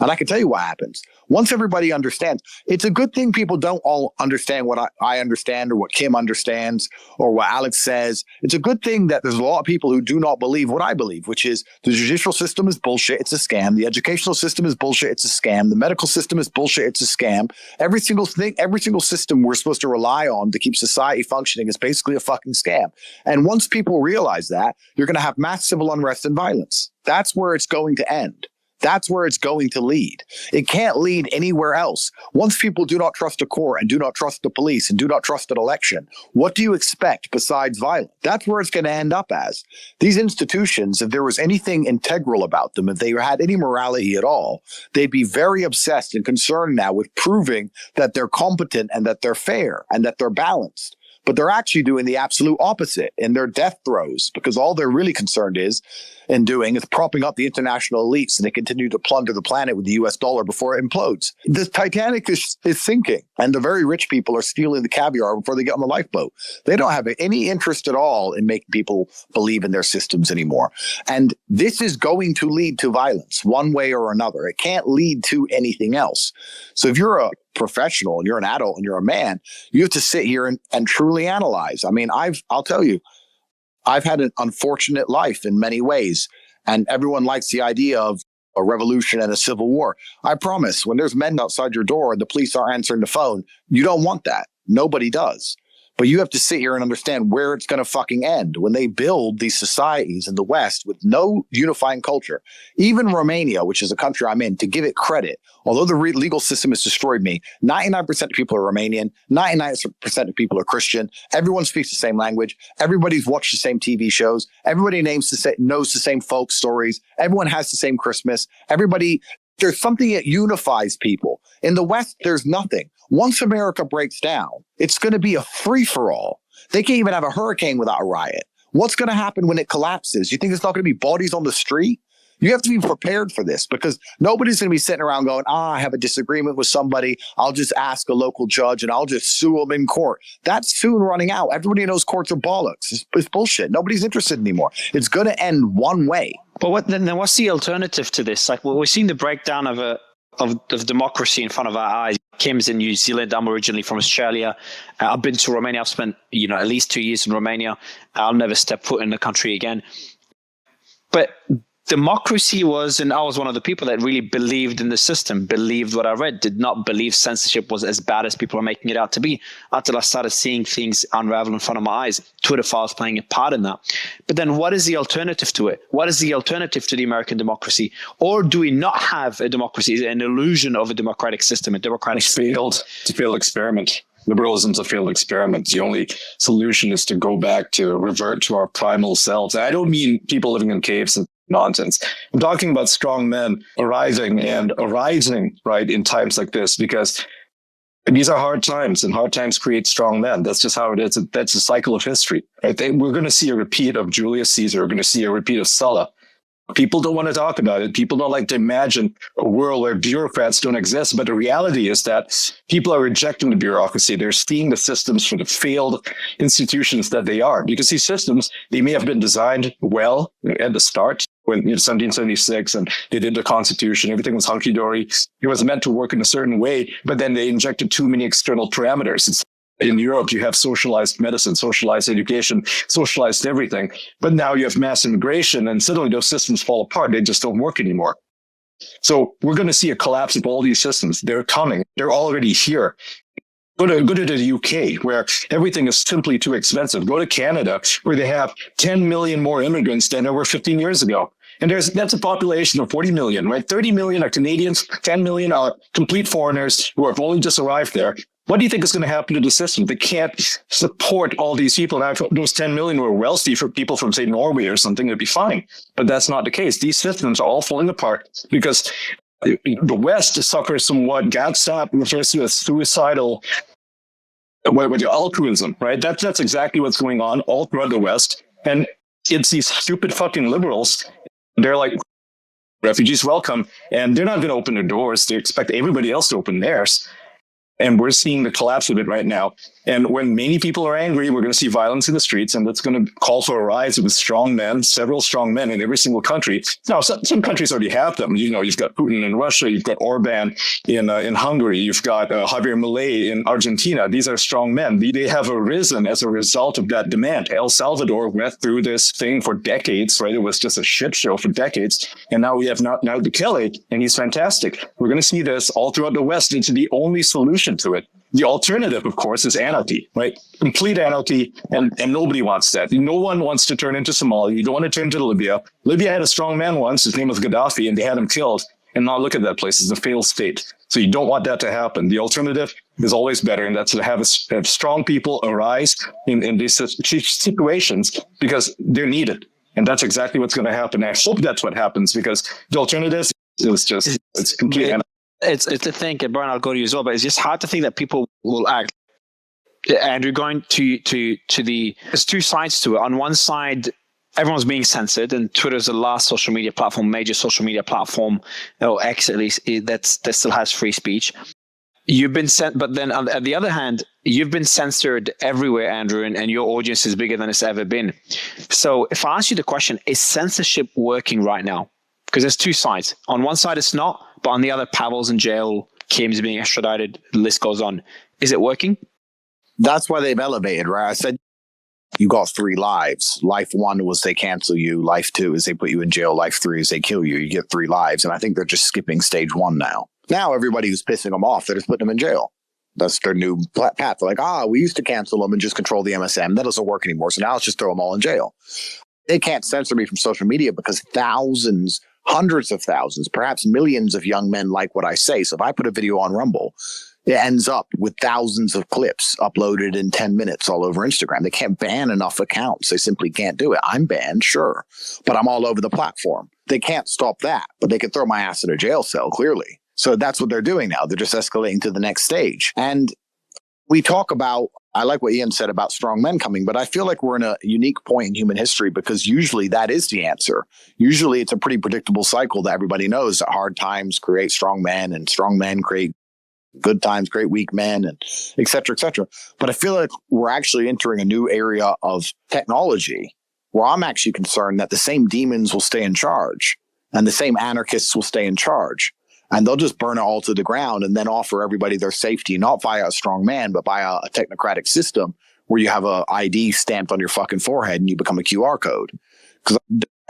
And I can tell you what happens. Once everybody understands, it's a good thing people don't all understand what I understand or what Kim understands or what Alex says. It's a good thing that there's a lot of people who do not believe what I believe, which is the judicial system is bullshit. It's a scam. The educational system is bullshit. It's a scam. The medical system is bullshit. It's a scam. Every single thing, every single system we're supposed to rely on to keep society functioning is basically a fucking scam. And once people realize that, you're going to have mass civil unrest and violence. That's where it's going to end. That's where it's going to lead. It can't lead anywhere else. Once people do not trust a court and do not trust the police and do not trust an election, what do you expect besides violence? That's where it's going to end up as. These institutions, if there was anything integral about them, if they had any morality at all, they'd be very obsessed and concerned now with proving that they're competent and that they're fair and that they're balanced. But they're actually doing the absolute opposite in their death throes, because all they're really concerned is propping up the international elites, and they continue to plunder the planet with the US dollar before it implodes. The Titanic is sinking, and the very rich people are stealing the caviar before they get on the lifeboat. They don't have any interest at all in making people believe in their systems anymore. And this is going to lead to violence one way or another. It can't lead to anything else. So if you're a professional and you're an adult and you're a man, you have to sit here and truly analyze. I mean, I'll tell you, I've had an unfortunate life in many ways, and everyone likes the idea of a revolution and a civil war. I promise, when there's men outside your door and the police aren't answering the phone, you don't want that. Nobody does. But you have to sit here and understand where it's going to fucking end when they build these societies in the West with no unifying culture. Even Romania, which is a country I'm in, to give it credit, although the legal system has destroyed me, 99% of people are Romanian, 99% of people are Christian, everyone speaks the same language, everybody's watched the same TV shows, everybody knows the same folk stories, everyone has the same Christmas, there's something that unifies people. In the West, there's nothing. Once America breaks down, it's going to be a free-for-all. They can't even have a hurricane without a riot. What's going to happen when it collapses? You think there's not going to be bodies on the street? You have to be prepared for this, because nobody's going to be sitting around going, I have a disagreement with somebody. I'll just ask a local judge and I'll just sue them in court. That's soon running out. Everybody knows courts are bollocks. It's bullshit. Nobody's interested anymore. It's going to end one way. But what's the alternative to this? Like, we're seeing the breakdown of democracy in front of our eyes. Kim's in New Zealand. I'm originally from Australia. I've been to Romania. I've spent, at least 2 years in Romania. I'll never step foot in the country again. But democracy was, and I was one of the people that really believed in the system, believed what I read, did not believe censorship was as bad as people are making it out to be, until I started seeing things unravel in front of my eyes, Twitter files playing a part in that. But then what is the alternative to it? What is the alternative to the American democracy? Or do we not have a democracy? Is it an illusion of a democratic system, a democratic system? It's a failed experiment. Liberalism's a failed experiment. The only solution is to go back to revert to our primal selves. I don't mean people living in caves and nonsense. I'm talking about strong men arising, right, in times like this, because these are hard times, and hard times create strong men. That's just how it is. That's the cycle of history, right? We're going to see a repeat of Julius Caesar. We're going to see a repeat of Sulla. People don't want to talk about it. People don't like to imagine a world where bureaucrats don't exist. But the reality is that people are rejecting the bureaucracy. They're seeing the systems for the failed institutions that they are. Because these systems, they may have been designed well at the start, when 1776, and they did the Constitution. Everything was hunky-dory. It was meant to work in a certain way, but then they injected too many external parameters. In Europe, you have socialized medicine, socialized education, socialized everything. But now you have mass immigration, and suddenly those systems fall apart. They just don't work anymore. So we're going to see a collapse of all these systems. They're coming. They're already here. Go to the UK, where everything is simply too expensive. Go to Canada, where they have 10 million more immigrants than there were 15 years ago. And that's a population of 40 million, right? 30 million are Canadians, 10 million are complete foreigners who have only just arrived there. What do you think is going to happen to the system? They can't support all these people. Now, if those 10 million were wealthy for people from, say, Norway or something, it'd be fine. But that's not the case. These systems are all falling apart because the West suffers from what Gatstop refers to as suicidal altruism, right? That's exactly what's going on all throughout the West. And it's these stupid fucking liberals. They're like, refugees welcome. And they're not going to open their doors. They expect everybody else to open theirs. And we're seeing the collapse of it right now. And when many people are angry, we're going to see violence in the streets, and that's going to call for a rise with strong men, several strong men in every single country. Now, some countries already have them. You know, you've got Putin in Russia, you've got Orban in Hungary, you've got Javier Milei in Argentina. These are strong men. They have arisen as a result of that demand. El Salvador went through this thing for decades, right? It was just a shit show for decades. And now we have now Bukele, and he's fantastic. We're going to see this all throughout the West. It's the only solution to it. The alternative, of course, is anarchy, right? Complete anarchy, and nobody wants that. No one wants to turn into Somalia. You don't want to turn into Libya. Libya had a strong man once. His name was Gaddafi, and they had him killed. And now look at that place. It's a failed state. So you don't want that to happen. The alternative is always better, and that's to have strong people arise in these situations because they're needed. And that's exactly what's going to happen. I hope that's what happens, because the alternative it's complete anarchy. It's to think, and Brian, I'll go to you as well, but it's just hard to think that people will act. Andrew, going to there's two sides to it. On one side, everyone's being censored, and Twitter's the last major social media platform, or X at least, that still has free speech. You've been sent, but then on the other hand, you've been censored everywhere, Andrew, and your audience is bigger than it's ever been. So if I ask you the question, is censorship working right now? Because there's two sides. On one side, it's not, but on the other, Pavel's in jail, Kim's being extradited, the list goes on. Is it working? That's why they've elevated, right? I said you got 3 lives. Life 1 was they cancel you. Life 2 is they put you in jail. Life 3 is they kill you. You get 3 lives. And I think they're just skipping stage 1 now. Now everybody who's pissing them off, they're just putting them in jail. That's their new path. They're like, we used to cancel them and just control the MSM. That doesn't work anymore. So now let's just throw them all in jail. They can't censor me from social media because thousands, hundreds of thousands, perhaps millions of young men like what I say. So if I put a video on Rumble, it ends up with thousands of clips uploaded in 10 minutes all over Instagram. They can't ban enough accounts. They simply can't do it. I'm banned, sure, but I'm all over the platform. They can't stop that, but they can throw my ass in a jail cell, clearly. So that's what they're doing now. They're just escalating to the next stage. And we talk about, I like what Ian said about strong men coming, but I feel like we're in a unique point in human history because usually that is the answer. Usually it's a pretty predictable cycle that everybody knows that hard times create strong men and strong men create good times, create weak men, and et cetera, et cetera. But I feel like we're actually entering a new area of technology where I'm actually concerned that the same demons will stay in charge and the same anarchists will stay in charge. And they'll just burn it all to the ground and then offer everybody their safety, not via a strong man, but by a technocratic system where you have a ID stamped on your fucking forehead and you become a QR code. Because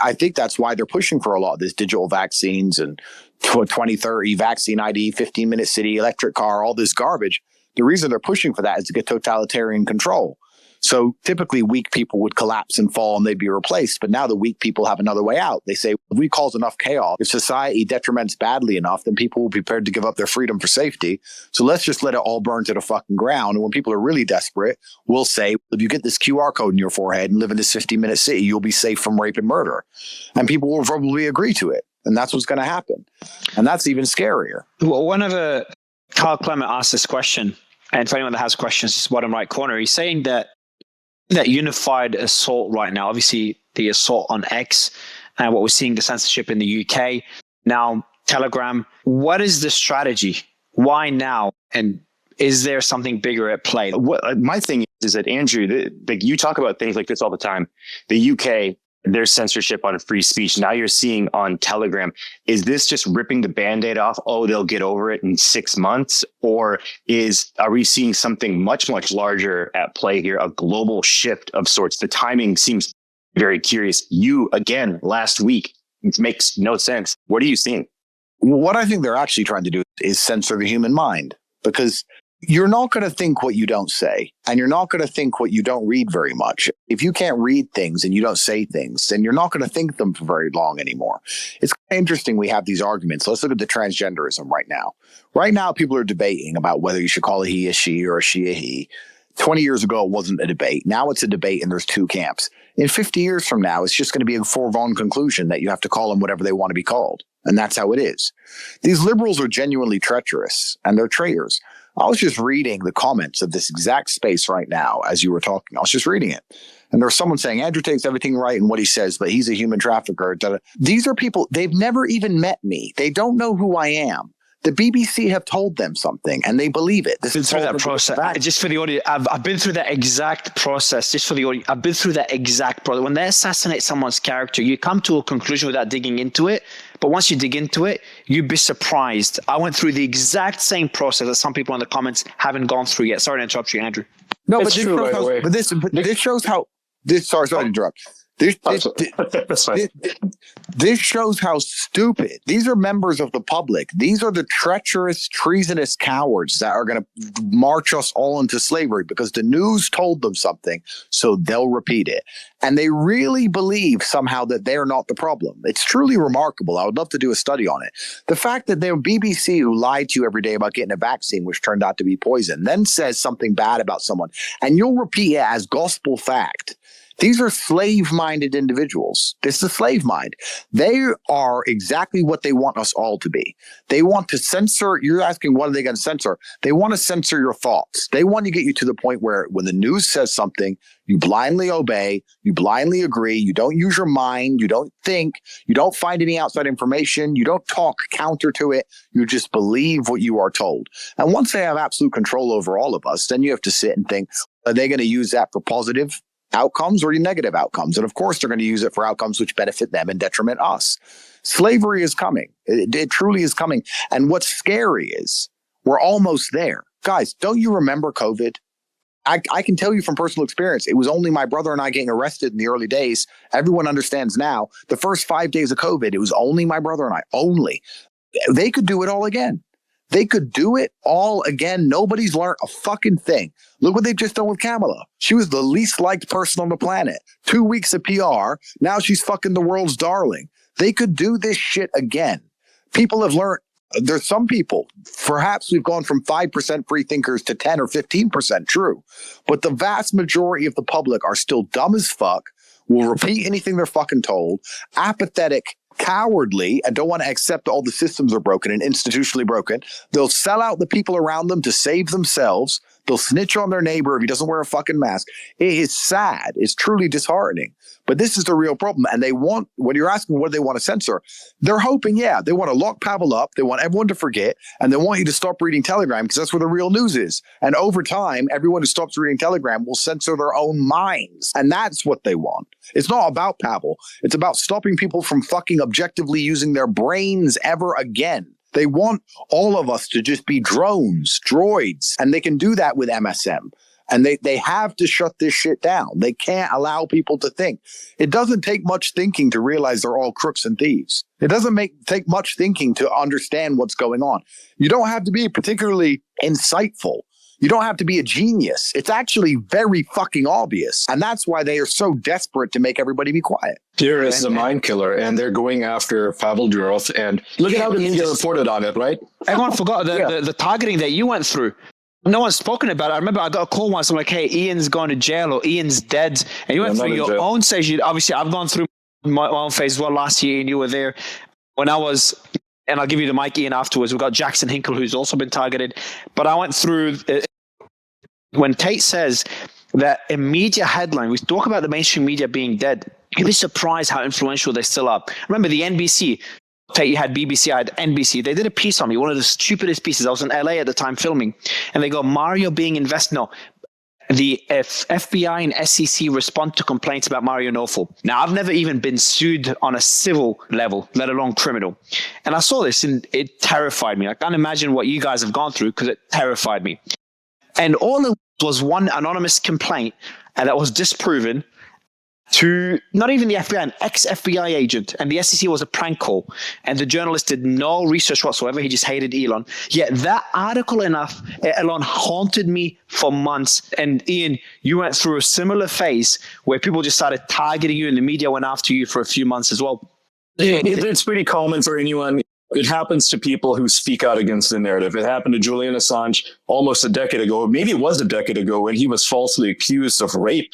I think that's why they're pushing for a lot of this digital vaccines and 2030 vaccine ID, 15-minute city, electric car, all this garbage. The reason they're pushing for that is to get totalitarian control. So typically weak people would collapse and fall and they'd be replaced. But now the weak people have another way out. They say, if we cause enough chaos, if society detriments badly enough, then people will be prepared to give up their freedom for safety. So let's just let it all burn to the fucking ground. And when people are really desperate, we'll say, if you get this QR code in your forehead and live in this 15-minute city, you'll be safe from rape and murder. And people will probably agree to it. And that's what's going to happen. And that's even scarier. Well, whenever Carl Clement asked this question, and for anyone that has questions, it's bottom right corner, he's saying that unified assault right now, obviously the assault on X and what we're seeing, the censorship in the UK, now Telegram. What is the strategy? Why now? And is there something bigger at play? My thing is that, Andrew, you talk about things like this all the time. The UK, there's censorship on free speech. Now you're seeing on Telegram. Is this just ripping the Band-Aid off? Oh, they'll get over it in 6 months? Or are we seeing something much, much larger at play here, a global shift of sorts? The timing seems very curious. You, again, last week, it makes no sense. What are you seeing? What I think they're actually trying to do is censor the human mind, because you're not going to think what you don't say, and you're not going to think what you don't read very much. If you can't read things and you don't say things, then you're not going to think them for very long anymore. It's interesting we have these arguments. Let's look at the transgenderism right now. Right now, people are debating about whether you should call a he a she or a she a he. 20 years ago, it wasn't a debate. Now it's a debate, and there's 2 camps. In 50 years from now, it's just going to be a foregone conclusion that you have to call them whatever they want to be called. And that's how it is. These liberals are genuinely treacherous, and they're traitors. I was just reading the comments of this exact space right now as you were talking. I was just reading it. And there was someone saying, Andrew takes everything right in what he says, but he's a human trafficker. These are people, they've never even met me. They don't know who I am. The BBC have told them something, and they believe it. This Been is through that process. Just for the audience, I've been through that exact process. Just for the audience, I've been through that exact process. When they assassinate someone's character, you come to a conclusion without digging into it. But once you dig into it, you'd be surprised. I went through the exact same process that some people in the comments haven't gone through yet. Sorry to interrupt you, Andrew. No, It's true, by the way. This shows how. Sorry to interrupt. This shows how stupid. These are members of the public. These are the treacherous, treasonous cowards that are going to march us all into slavery because the news told them something, so they'll repeat it. And they really believe somehow that they're not the problem. It's truly remarkable. I would love to do a study on it. The fact that they're BBC who lied to you every day about getting a vaccine, which turned out to be poison, then says something bad about someone, and you'll repeat it as gospel fact. These are slave-minded individuals. This is a slave mind. They are exactly what they want us all to be. They want to censor. You're asking, what are they going to censor? They want to censor your thoughts. They want to get you to the point where when the news says something, you blindly obey, you blindly agree, you don't use your mind, you don't think, you don't find any outside information, you don't talk counter to it, you just believe what you are told. And once they have absolute control over all of us, then you have to sit and think, are they going to use that for positive outcomes or negative outcomes? And of course, they're going to use it for outcomes which benefit them and detriment us. Slavery is coming. It truly is coming. And what's scary is we're almost there. Guys, don't you remember COVID? I can tell you from personal experience, it was only my brother and I getting arrested in the early days. Everyone understands now. The first 5 days of COVID, it was only my brother and I. Only. They could do it all again. They could do it all again. Nobody's learned a fucking thing. Look what they've just done with Kamala. She was the least liked person on the planet. 2 weeks of PR. Now she's fucking the world's darling. They could do this shit again. People have learned. There's some people, perhaps we've gone from 5% free thinkers to 10 or 15%, true. But the vast majority of the public are still dumb as fuck, will repeat anything they're fucking told, apathetic, cowardly, and don't want to accept all the systems are broken and institutionally broken. They'll sell out the people around them to save themselves. They'll snitch on their neighbor if he doesn't wear a fucking mask. It is sad. It's truly disheartening. But this is the real problem. And they want, when you're asking what do they want to censor, they're hoping, they want to lock Pavel up. They want everyone to forget. And they want you to stop reading Telegram because that's where the real news is. And over time, everyone who stops reading Telegram will censor their own minds. And that's what they want. It's not about Pavel. It's about stopping people from fucking objectively using their brains ever again. They want all of us to just be drones, droids, and they can do that with MSM. And they have to shut this shit down. They can't allow people to think. It doesn't take much thinking to realize they're all crooks and thieves. It doesn't take much thinking to understand what's going on. You don't have to be particularly insightful. You don't have to be a genius. It's actually very fucking obvious. And that's why they are so desperate to make everybody be quiet. Fear is the mind killer, and they're going after Pavel Durov. And look at how the media reported on it, right? Everyone forgot the targeting that you went through. No one's spoken about it. I remember I got a call once. I'm like, hey, Ian's going to jail or Ian's dead. And you went through your own stage. Obviously, I've gone through my own phase as well last year, and you were there. When I was, and I'll give you the mic, Ian, afterwards. We've got Jackson Hinkle, who's also been targeted. But I went through, when Tate says that a media headline, we talk about the mainstream media being dead, you'd be surprised how influential they still are. Remember the NBC, Tate, you had BBC, I had NBC. They did a piece on me, one of the stupidest pieces. I was in LA at the time filming, and they go, Mario being invested. No, the FBI and SEC respond to complaints about Mario Nofel. Now, I've never even been sued on a civil level, let alone criminal. And I saw this, and it terrified me. I can't imagine what you guys have gone through because it terrified me. And all it was one anonymous complaint, and that was disproven to not even the FBI, an ex-FBI agent, and the SEC was a prank call, and the journalist did no research whatsoever. He just hated Elon. Yet that article alone haunted me for months. And Ian, you went through a similar phase where people just started targeting you, and the media went after you for a few months as well. It's pretty common for anyone. It happens to people who speak out against the narrative. It happened to Julian Assange almost a decade ago. Maybe it was a decade ago when he was falsely accused of rape.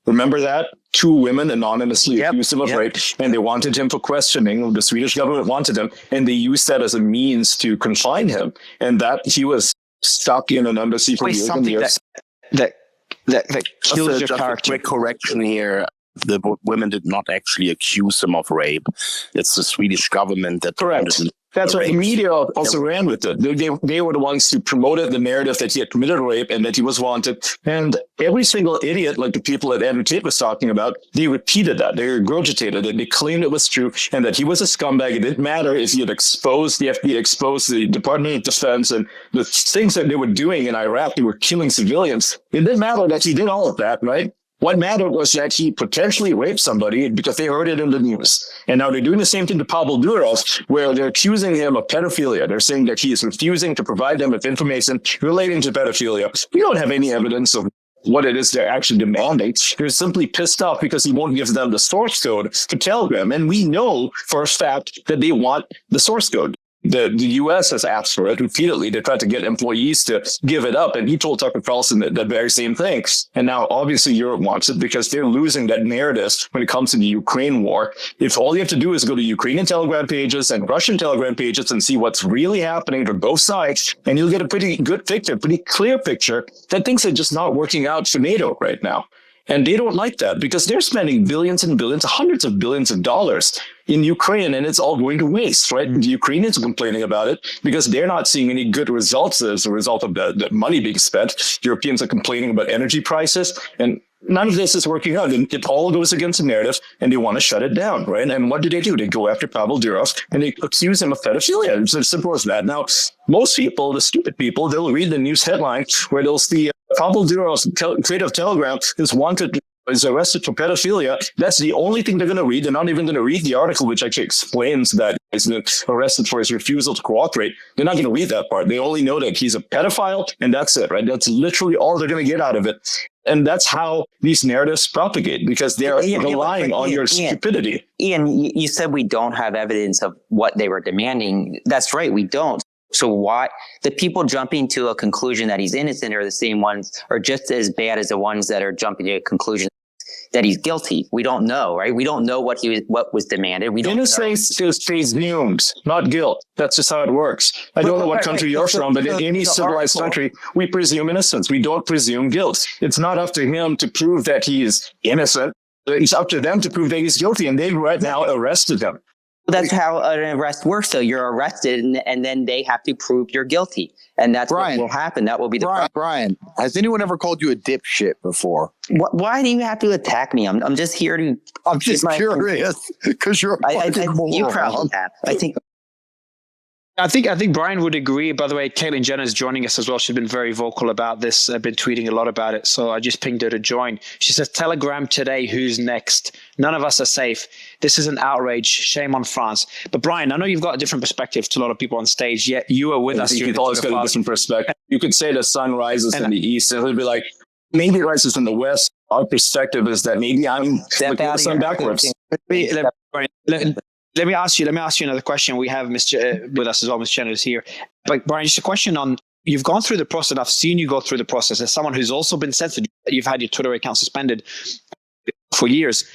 Remember that? 2 women anonymously accused him of rape, and they wanted him for questioning. The Swedish government wanted him, and they used that as a means to confine him. And that he was stuck in an embassy for years and years. That kills your just character. A quick correction here. The women did not actually accuse him of rape. It's the Swedish government that That's right. The media also ran with it. They were the ones who promoted the narrative that he had committed a rape and that he was wanted. And every single idiot, like the people that Andrew Tate was talking about, they repeated that. They regurgitated it. They claimed it was true and that he was a scumbag. It didn't matter if he had exposed the FBI, exposed the Department of Defense and the things that they were doing in Iraq. They were killing civilians. It didn't matter that he did all of that, right? What mattered was that he potentially raped somebody because they heard it in the news. And now they're doing the same thing to Pavel Durov, where they're accusing him of pedophilia. They're saying that he is refusing to provide them with information relating to pedophilia. We don't have any evidence of what it is they're actually demanding. They're simply pissed off because he won't give them the source code to Telegram. And we know for a fact that they want the source code. The U.S. has asked for it repeatedly. They tried to get employees to give it up. And he told Tucker Carlson that very same thing. And now, obviously, Europe wants it because they're losing that narrative when it comes to the Ukraine war. If all you have to do is go to Ukrainian Telegram pages and Russian Telegram pages and see what's really happening for both sides, and you'll get a pretty good picture, pretty clear picture that things are just not working out for NATO right now. And they don't like that because they're spending billions and billions, hundreds of billions of dollars in Ukraine, and it's all going to waste, right? The Ukrainians are complaining about it because they're not seeing any good results as a result of the money being spent. Europeans are complaining about energy prices, and none of this is working out. And it all goes against the narrative, and they want to shut it down, right? And what do? They go after Pavel Durov, and they accuse him of pedophilia. It's as simple as that. Now, most people, the stupid people, they'll read the news headline where they'll see Pavel Durov's creator of Telegram is arrested for pedophilia. That's the only thing they're going to read. They're not even going to read the article, which actually explains that he's arrested for his refusal to cooperate. They're not going to read that part. They only know that he's a pedophile, and that's it, right? That's literally all they're going to get out of it. And that's how these narratives propagate, because they're relying on your stupidity. Ian, you said we don't have evidence of what they were demanding. That's right, we don't. So why the people jumping to a conclusion that he's innocent are the same ones, or just as bad as the ones that are jumping to a conclusion that he's guilty? We don't know, right? We don't know what was demanded. We don't. Innocence is presumed, not guilt. That's just how it works. I don't know what country you're from, but in any civilized country, we presume innocence. We don't presume guilt. It's not up to him to prove that he is innocent. It's up to them to prove that he's guilty, and they've right now arrested him. That's how an arrest works, though. You're arrested, and then they have to prove you're guilty. And that's what will happen. That will be the problem. Brian, has anyone ever called you a dipshit before? Why do you have to attack me? I'm just here to... I'm just curious, because you're a you probably have. I think Brian would agree. By the way, Caitlyn Jenner is joining us as well. She's been very vocal about this. I've been tweeting a lot about it. So I just pinged her to join. She says, Telegram today, who's next? None of us are safe. This is an outrage. Shame on France. But Brian, I know you've got a different perspective to a lot of people on stage, yet you are with us. You've always got a different perspective. You could say the sun rises in the east, and it'll be like, maybe it rises in the west. Our perspective is that maybe I'm looking at the sun backwards. Let me ask you another question. We have Mr. with us as well. Mr. Jenner is here. But Brian, just a question on, you've gone through the process. I've seen you go through the process as someone who's also been censored. You've had your Twitter account suspended for years.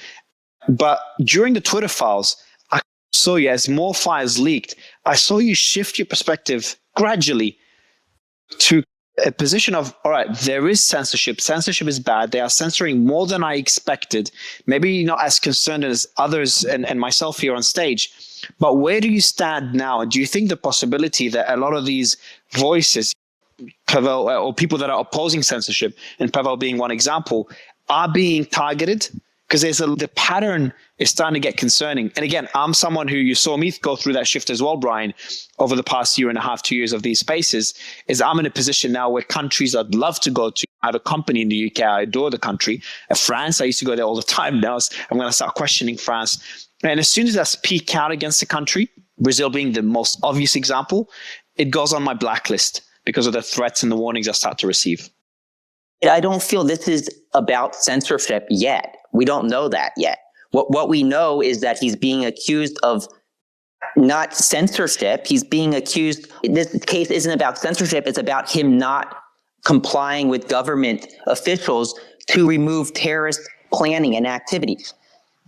But during the Twitter files, I saw you, as more files leaked, I saw you shift your perspective gradually to a position of, all right, there is censorship. Censorship is bad. They are censoring more than I expected. Maybe not as concerned as others and myself here on stage. But where do you stand now? Do you think the possibility that a lot of these voices, Pavel, or people that are opposing censorship, and Pavel being one example, are being targeted? Because the pattern is starting to get concerning. And again, I'm someone who, you saw me go through that shift as well, Brian, over the past year and a half, 2 years of these spaces, is I'm in a position now where countries I'd love to go to. I have a company in the UK. I adore the country. France, I used to go there all the time. Now I'm going to start questioning France. And as soon as I speak out against the country, Brazil being the most obvious example, it goes on my blacklist because of the threats and the warnings I start to receive. I don't feel this is about censorship yet. We don't know that yet. What we know is that he's being accused of not censorship. He's being accused. This case isn't about censorship. It's about him not complying with government officials to remove terrorist planning and activity.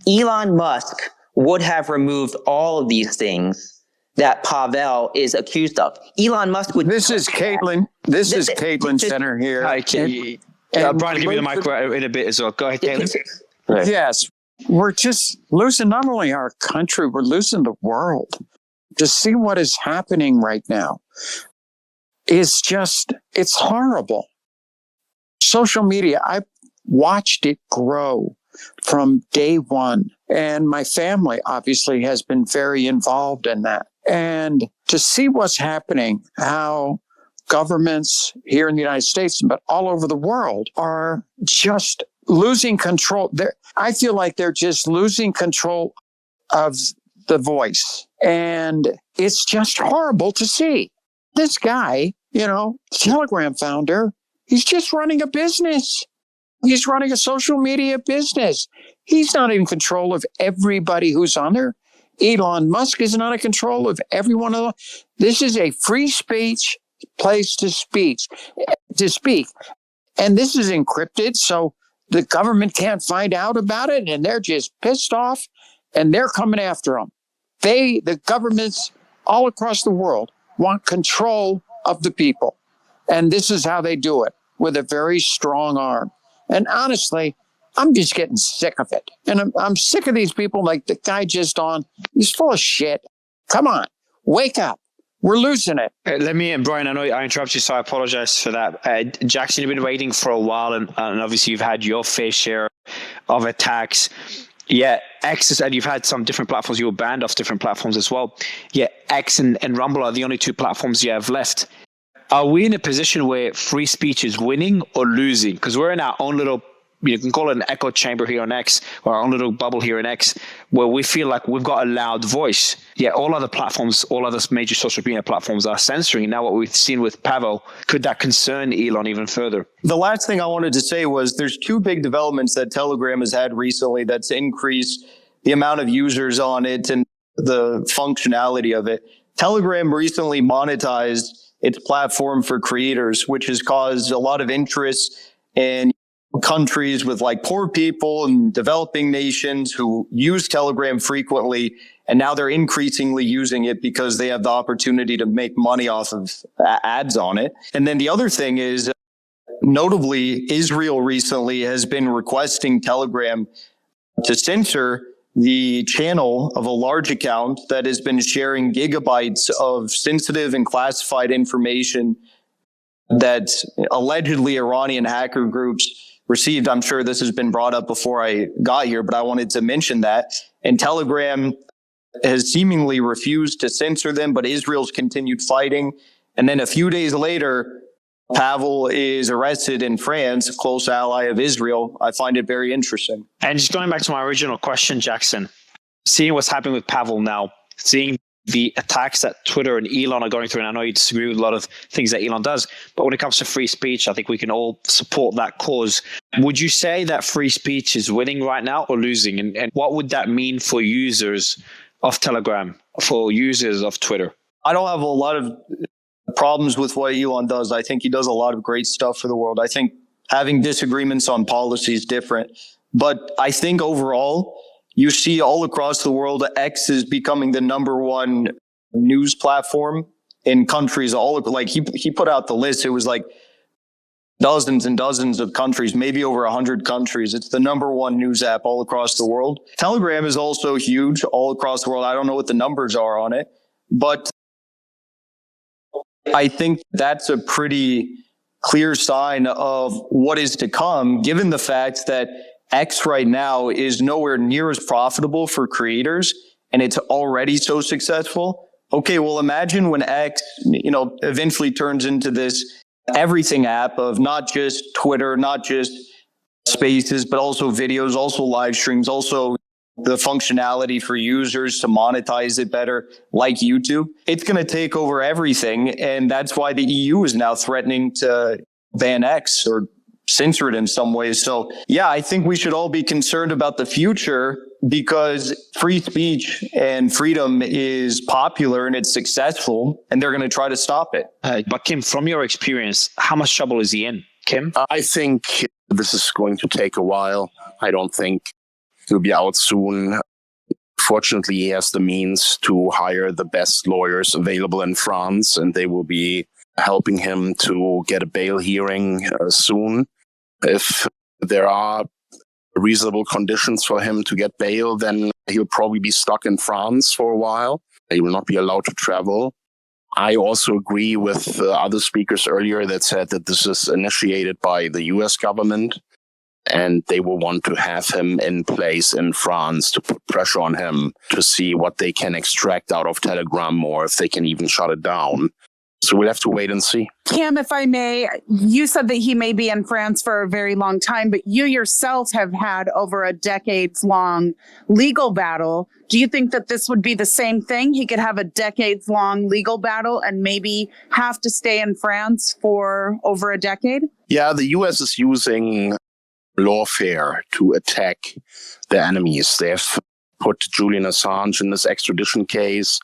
Elon Musk would have removed all of these things that Pavel is accused of. Elon Musk would... This is Caitlyn. This is Caitlyn Jenner here. Hi, Brian, give me the mic in a bit as well. Go ahead, Caitlyn. Yes. We're just losing not only our country, we're losing the world. to see what is happening right now is just, it's horrible. Social media, I've watched it grow from day one. And my family obviously has been very involved in that. And to see what's happening, how governments here in the United States, but all over the world, are just losing control. I feel like they're just losing control of the voice. And it's just horrible to see. This guy, Telegram founder, he's just running a business. He's running a social media business. He's not in control of everybody who's on there. Elon Musk is not in control of everyone. This is a free speech place to speak. And this is encrypted, so the government can't find out about it, and they're just pissed off, and they're coming after them. The governments all across the world want control of the people. And this is how they do it, with a very strong arm. And honestly, I'm just getting sick of it. And I'm sick of these people like the guy just on. He's full of shit. Come on, wake up. We're losing it. Let me, and Brian, I know I interrupted you, so I apologize for that. Jackson, you've been waiting for a while, and obviously you've had your fair share of attacks. Yeah, X and you've had some different platforms. You were banned off different platforms as well. Yeah, X and Rumble are the only two platforms you have left. Are we in a position where free speech is winning or losing? Because we're in our own little, you can call it an echo chamber here on X, or our own little bubble here in X, where we feel like we've got a loud voice. Yeah, all other platforms, all other major social media platforms are censoring. Now what we've seen with Pavel, could that concern Elon even further? The last thing I wanted to say was there's two big developments that Telegram has had recently that's increased the amount of users on it and the functionality of it. Telegram recently monetized its platform for creators, which has caused a lot of interest in countries with like poor people and developing nations who use Telegram frequently. And now they're increasingly using it because they have the opportunity to make money off of ads on it. And then the other thing is, notably, Israel recently has been requesting Telegram to censor the channel of a large account that has been sharing gigabytes of sensitive and classified information that allegedly Iranian hacker groups received. I'm sure this has been brought up before I got here, but I wanted to mention that. And Telegram has seemingly refused to censor them, but Israel's continued fighting. And then a few days later, Pavel is arrested in France, a close ally of Israel. I find it very interesting. And just going back to my original question, Jackson, seeing what's happening with Pavel now, seeing the attacks that Twitter and Elon are going through, and I know you disagree with a lot of things that Elon does, but when it comes to free speech, I think we can all support that cause. Would you say that free speech is winning right now or losing? And what would that mean for users of Telegram, for users of Twitter? I don't have a lot of problems with what Elon does. I think he does a lot of great stuff for the world. I think having disagreements on policy is different. But I think overall, you see all across the world, X is becoming the number one news platform in countries all like he put out the list. It was like dozens and dozens of countries, maybe over 100 countries. It's the number one news app all across the world. Telegram is also huge all across the world. I don't know what the numbers are on it, but I think that's a pretty clear sign of what is to come, given the fact that X right now is nowhere near as profitable for creators, and it's already so successful. Okay, well, imagine when X, eventually turns into this everything app of not just Twitter, not just Spaces, but also videos, also live streams, also the functionality for users to monetize it better, like YouTube. It's going to take over everything, and that's why the EU is now threatening to ban X or censor it in some ways. So yeah, I think we should all be concerned about the future because free speech and freedom is popular and it's successful, and they're going to try to stop it. But Kim, from your experience, how much trouble is he in? Kim? I think this is going to take a while. I don't think he'll be out soon. Fortunately, he has the means to hire the best lawyers available in France, and they will be helping him to get a bail hearing soon. If there are reasonable conditions for him to get bail, then he'll probably be stuck in France for a while. He will not be allowed to travel. I also agree with other speakers earlier that said that this is initiated by the US government, and they will want to have him in place in France to put pressure on him to see what they can extract out of Telegram, or if they can even shut it down. So we'll have to wait and see. Kim, if I may, you said that he may be in France for a very long time, but you yourself have had over a decades-long legal battle. Do you think that this would be the same thing? He could have a decades-long legal battle and maybe have to stay in France for over a decade? Yeah, the US is using lawfare to attack their enemies. They have put Julian Assange in this extradition case.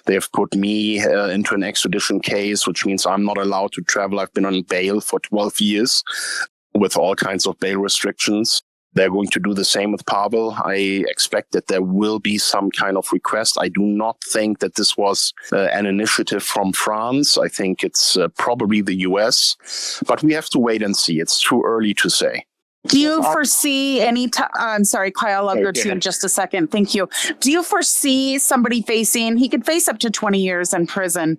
They have put me into an extradition case, which means I'm not allowed to travel. I've been on bail for 12 years with all kinds of bail restrictions. They're going to do the same with Pavel. I expect that there will be some kind of request. I do not think that this was an initiative from France. I think it's probably the US, but we have to wait and see. It's too early to say. Do you foresee any I'm sorry, Kyle, I'll go to you in just a second. Thank you. Do you foresee somebody he could face up to 20 years in prison?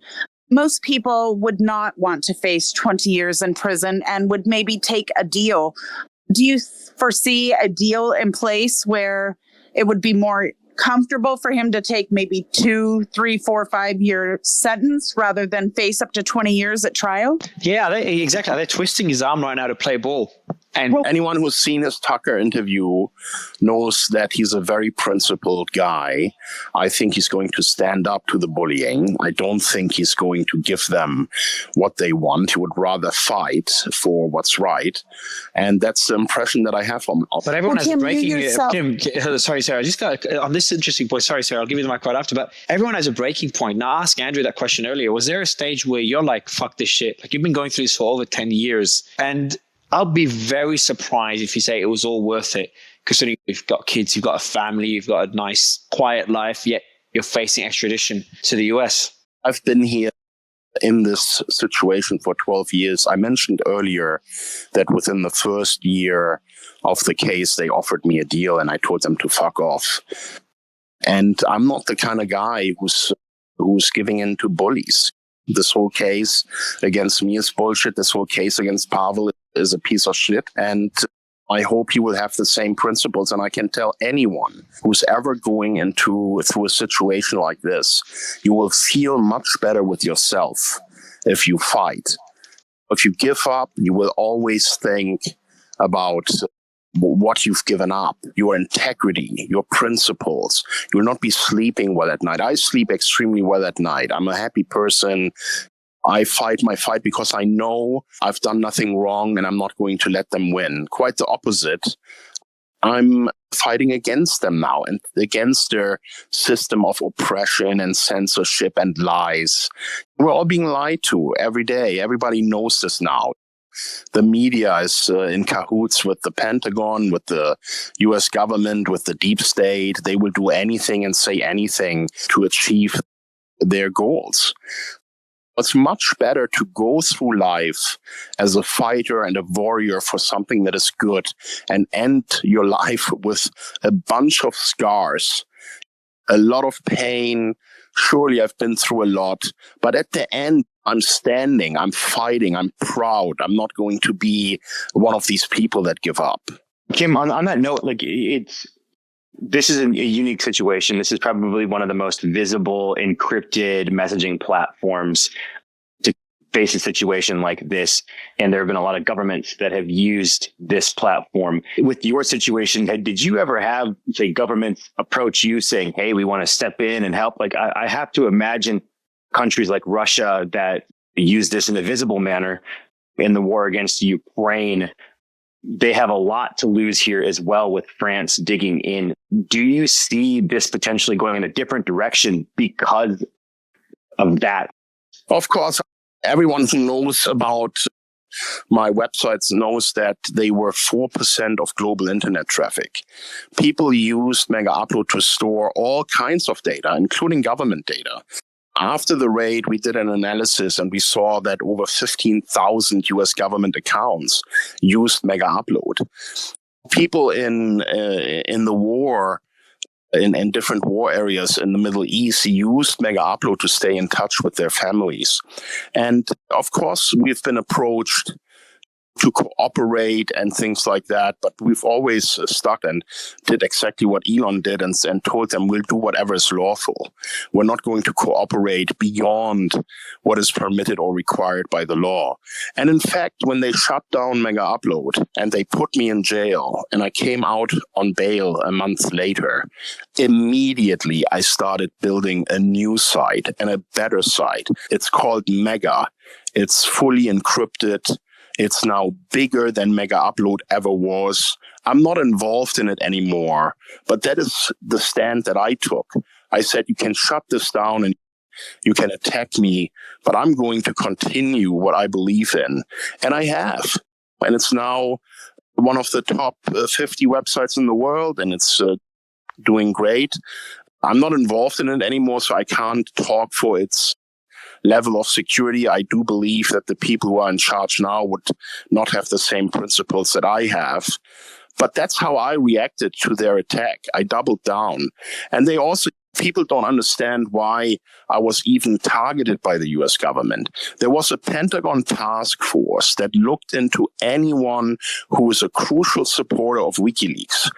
Most people would not want to face 20 years in prison and would maybe take a deal. Do you foresee a deal in place where it would be more comfortable for him to take maybe 2, 3, 4, 5-year sentence rather than face up to 20 years at trial? Yeah, exactly. They're twisting his arm right now to play ball. And anyone who's seen his Tucker interview knows that he's a very principled guy. I think he's going to stand up to the bullying. I don't think he's going to give them what they want. He would rather fight for what's right. And that's the impression that I have from him. But everyone has a breaking... Kim, sorry, Sarah. I just got on this interesting point. Sorry, Sarah. I'll give you the mic right after. But everyone has a breaking point. Now, I asked Andrew that question earlier. Was there a stage where you're like, fuck this shit? Like, you've been going through this for over 10 years. And I'll be very surprised if you say it was all worth it, considering you've got kids, you've got a family, you've got a nice, quiet life, yet you're facing extradition to the US. I've been here in this situation for 12 years. I mentioned earlier that within the first year of the case, they offered me a deal and I told them to fuck off. And I'm not the kind of guy who's giving in to bullies. This whole case against me is bullshit. This whole case against Pavel is a piece of shit. And I hope you will have the same principles. And I can tell anyone who's ever going through a situation like this, you will feel much better with yourself if you fight. If you give up, you will always think about what you've given up, your integrity, your principles. You will not be sleeping well at night. I sleep extremely well at night. I'm a happy person. I fight my fight because I know I've done nothing wrong and I'm not going to let them win. Quite the opposite. I'm fighting against them now and against their system of oppression and censorship and lies. We're all being lied to every day. Everybody knows this now. The media is in cahoots with the Pentagon, with the US government, with the deep state. They will do anything and say anything to achieve their goals. It's much better to go through life as a fighter and a warrior for something that is good and end your life with a bunch of scars, a lot of pain. Surely I've been through a lot, but at the end, I'm standing, I'm fighting, I'm proud. I'm not going to be one of these people that give up. Kim, on that note, this is a unique situation. This is probably one of the most visible encrypted messaging platforms to face a situation like this. And there have been a lot of governments that have used this platform. With your situation, did you ever have, say, governments approach you saying, hey, we want to step in and help? Like, I have to imagine countries like Russia that use this in a visible manner in the war against Ukraine, they have a lot to lose here as well with France digging in. Do you see this potentially going in a different direction because of that? Of course, everyone who knows about my websites knows that they were 4% of global internet traffic. People used Mega Upload to store all kinds of data, including government data. After the raid, we did an analysis and we saw that over 15,000 US government accounts used Mega Upload. people in the war, in different war areas in the Middle East, used Mega Upload to stay in touch with their families. And of course, we've been approached to cooperate and things like that, but we've always stuck and did exactly what Elon did and told them we'll do whatever is lawful. We're not going to cooperate beyond what is permitted or required by the law. And in fact, when they shut down Mega Upload and they put me in jail and I came out on bail a month later, immediately I started building a new site and a better site. It's called Mega. It's fully encrypted. It's now bigger than Mega Upload ever was. I'm not involved in it anymore, but that is the stand that I took. I said, you can shut this down and you can attack me, but I'm going to continue what I believe in. And I have. And it's now one of the top 50 websites in the world, and it's doing great. I'm not involved in it anymore, so I can't talk for its level of security. I do believe that the people who are in charge now would not have the same principles that I have. But that's how I reacted to their attack. I doubled down. And people don't understand why I was even targeted by the US government. There was a Pentagon task force that looked into anyone who is a crucial supporter of WikiLeaks.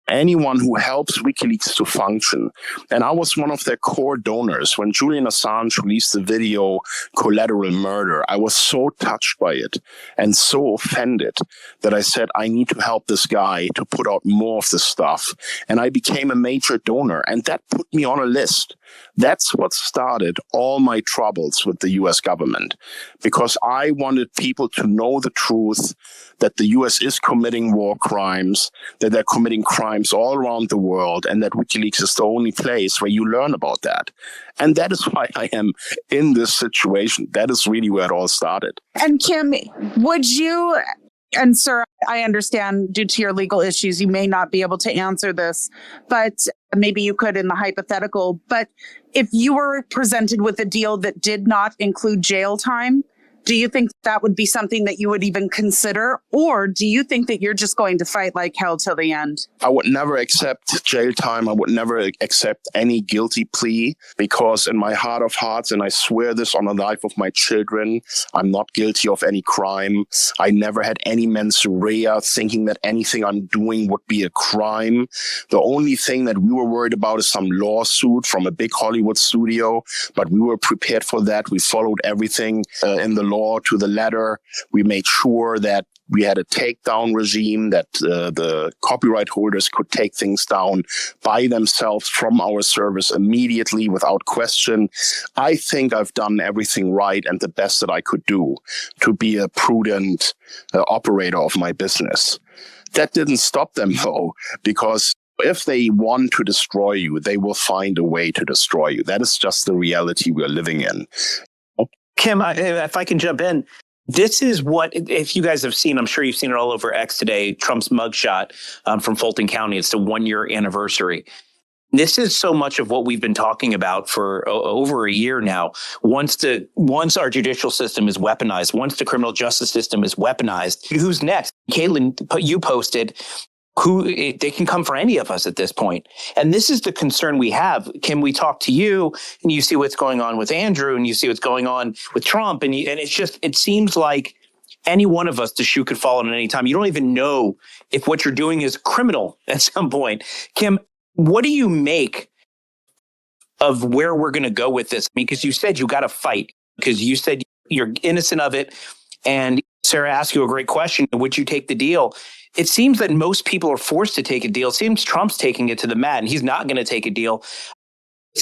Anyone who helps WikiLeaks to function. And I was one of their core donors. When Julian Assange released the video Collateral Murder, I was so touched by it and so offended that I said, I need to help this guy to put out more of this stuff. And I became a major donor, and that put me on a list. That's what started all my troubles with the US government, because I wanted people to know the truth, that the US is committing war crimes, that they're committing crimes all around the world, and that WikiLeaks is the only place where you learn about that. And that is why I am in this situation. That is really where it all started. And Kim, would you, and sir, I understand due to your legal issues, you may not be able to answer this, but maybe you could in the hypothetical. But if you were presented with a deal that did not include jail time, do you think that would be something that you would even consider? Or do you think that you're just going to fight like hell till the end? I would never accept jail time. I would never accept any guilty plea, because in my heart of hearts, and I swear this on the life of my children, I'm not guilty of any crime. I never had any mens rea thinking that anything I'm doing would be a crime. The only thing that we were worried about is some lawsuit from a big Hollywood studio, but we were prepared for that. We followed everything in the law to the letter. We made sure that we had a takedown regime, that the copyright holders could take things down by themselves from our service immediately without question. I think I've done everything right and the best that I could do to be a prudent operator of my business. That didn't stop them, though, because if they want to destroy you, they will find a way to destroy you. That is just the reality we're living in. Kim, if I can jump in, this is what, if you guys have seen, I'm sure you've seen it all over X today, Trump's mugshot from Fulton County. It's the 1-year anniversary. This is so much of what we've been talking about for over a year now. Once our judicial system is weaponized, once the criminal justice system is weaponized, who's next? Caitlin, you posted, they can come for any of us at this point. And this is the concern we have. Can we talk to you and you see what's going on with Andrew and you see what's going on with Trump? And it's just, it seems like any one of us, the shoe could fall at any time. You don't even know if what you're doing is criminal at some point. Kim, what do you make of where we're going to go with this? I mean, because you said you got to fight, because you said you're innocent of it. And Sarah asked you a great question. Would you take the deal? It seems that most people are forced to take a deal. It seems Trump's taking it to the mat, and he's not going to take a deal.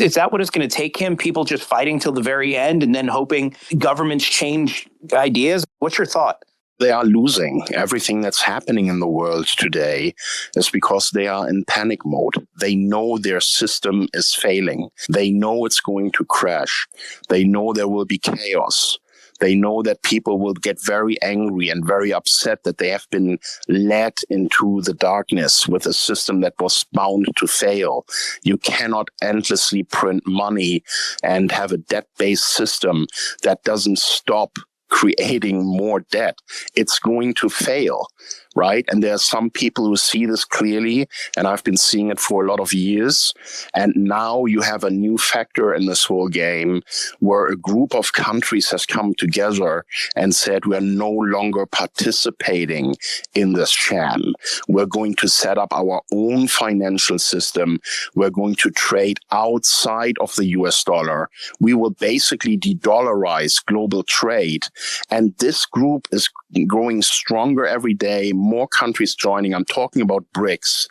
Is that what it's going to take him? People just fighting till the very end and then hoping governments change ideas? What's your thought? They are losing. Everything that's happening in the world today is because they are in panic mode. They know their system is failing. They know it's going to crash. They know there will be chaos. They know that people will get very angry and very upset that they have been led into the darkness with a system that was bound to fail. You cannot endlessly print money and have a debt-based system that doesn't stop creating more debt. It's going to fail. right? And there are some people who see this clearly, and I've been seeing it for a lot of years. And now you have a new factor in this whole game where a group of countries has come together and said, we are no longer participating in this sham. We're going to set up our own financial system. We're going to trade outside of the US dollar. We will basically de-dollarize global trade. And this group is growing stronger every day, more countries joining. I'm talking about BRICS.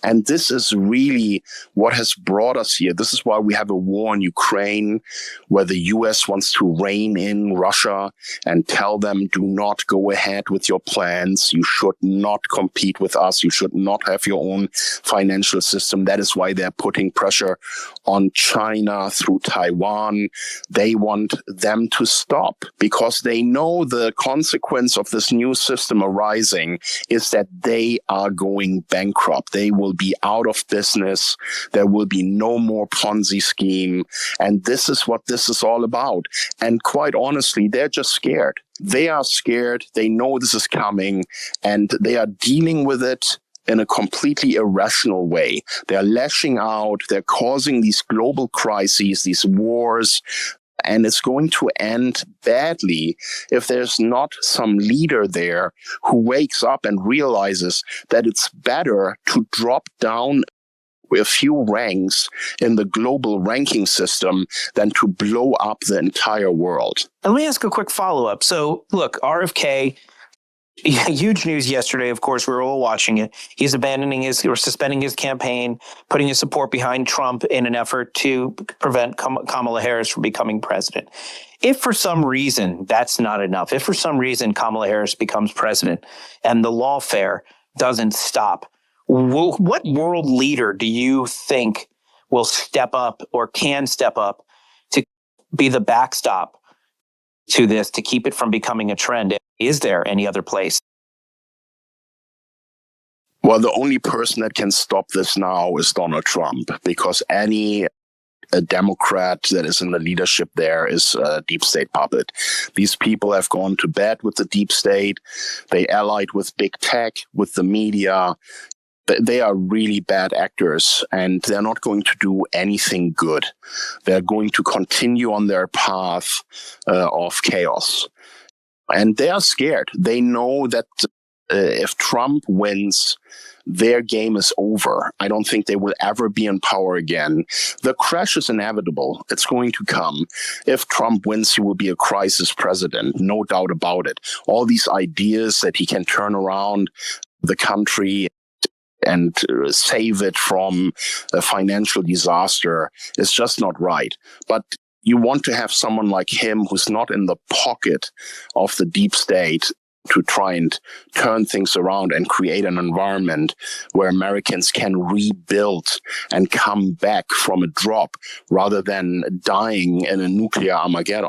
And this is really what has brought us here. This is why we have a war in Ukraine, where the US wants to rein in Russia and tell them, do not go ahead with your plans. You should not compete with us. You should not have your own financial system. That is why they're putting pressure on China through Taiwan. They want them to stop because they know the consequence of this new system arising is that they are going bankrupt. They will be out of business. There will be no more Ponzi scheme. And this is what this is all about. And quite honestly, they're just scared. They are scared. They know this is coming and they are dealing with it in a completely irrational way. They're lashing out. They're causing these global crises, these wars. And it's going to end badly if there's not some leader there who wakes up and realizes that it's better to drop down a few ranks in the global ranking system than to blow up the entire world. And let me ask a quick follow-up. So, look, RFK, huge news yesterday. Of course, we were all watching it. He's suspending his campaign, putting his support behind Trump in an effort to prevent Kamala Harris from becoming president. If for some reason that's not enough, if for some reason Kamala Harris becomes president and the lawfare doesn't stop, what world leader do you think will step up or can step up to be the backstop to this, to keep it from becoming a trend? Is there any other place? Well, the only person that can stop this now is Donald Trump, because a Democrat that is in the leadership there is a deep state puppet. These people have gone to bed with the deep state. They allied with big tech, with the media. They are really bad actors, and they're not going to do anything good. They're going to continue on their path of chaos. And they are scared. They know that if Trump wins, their game is over. I don't think they will ever be in power again. The crash is inevitable. It's going to come. If Trump wins, he will be a crisis president, no doubt about it. All these ideas that he can turn around the country and save it from a financial disaster is just not right. But you want to have someone like him who's not in the pocket of the deep state to try and turn things around and create an environment where Americans can rebuild and come back from a drop rather than dying in a nuclear Armageddon.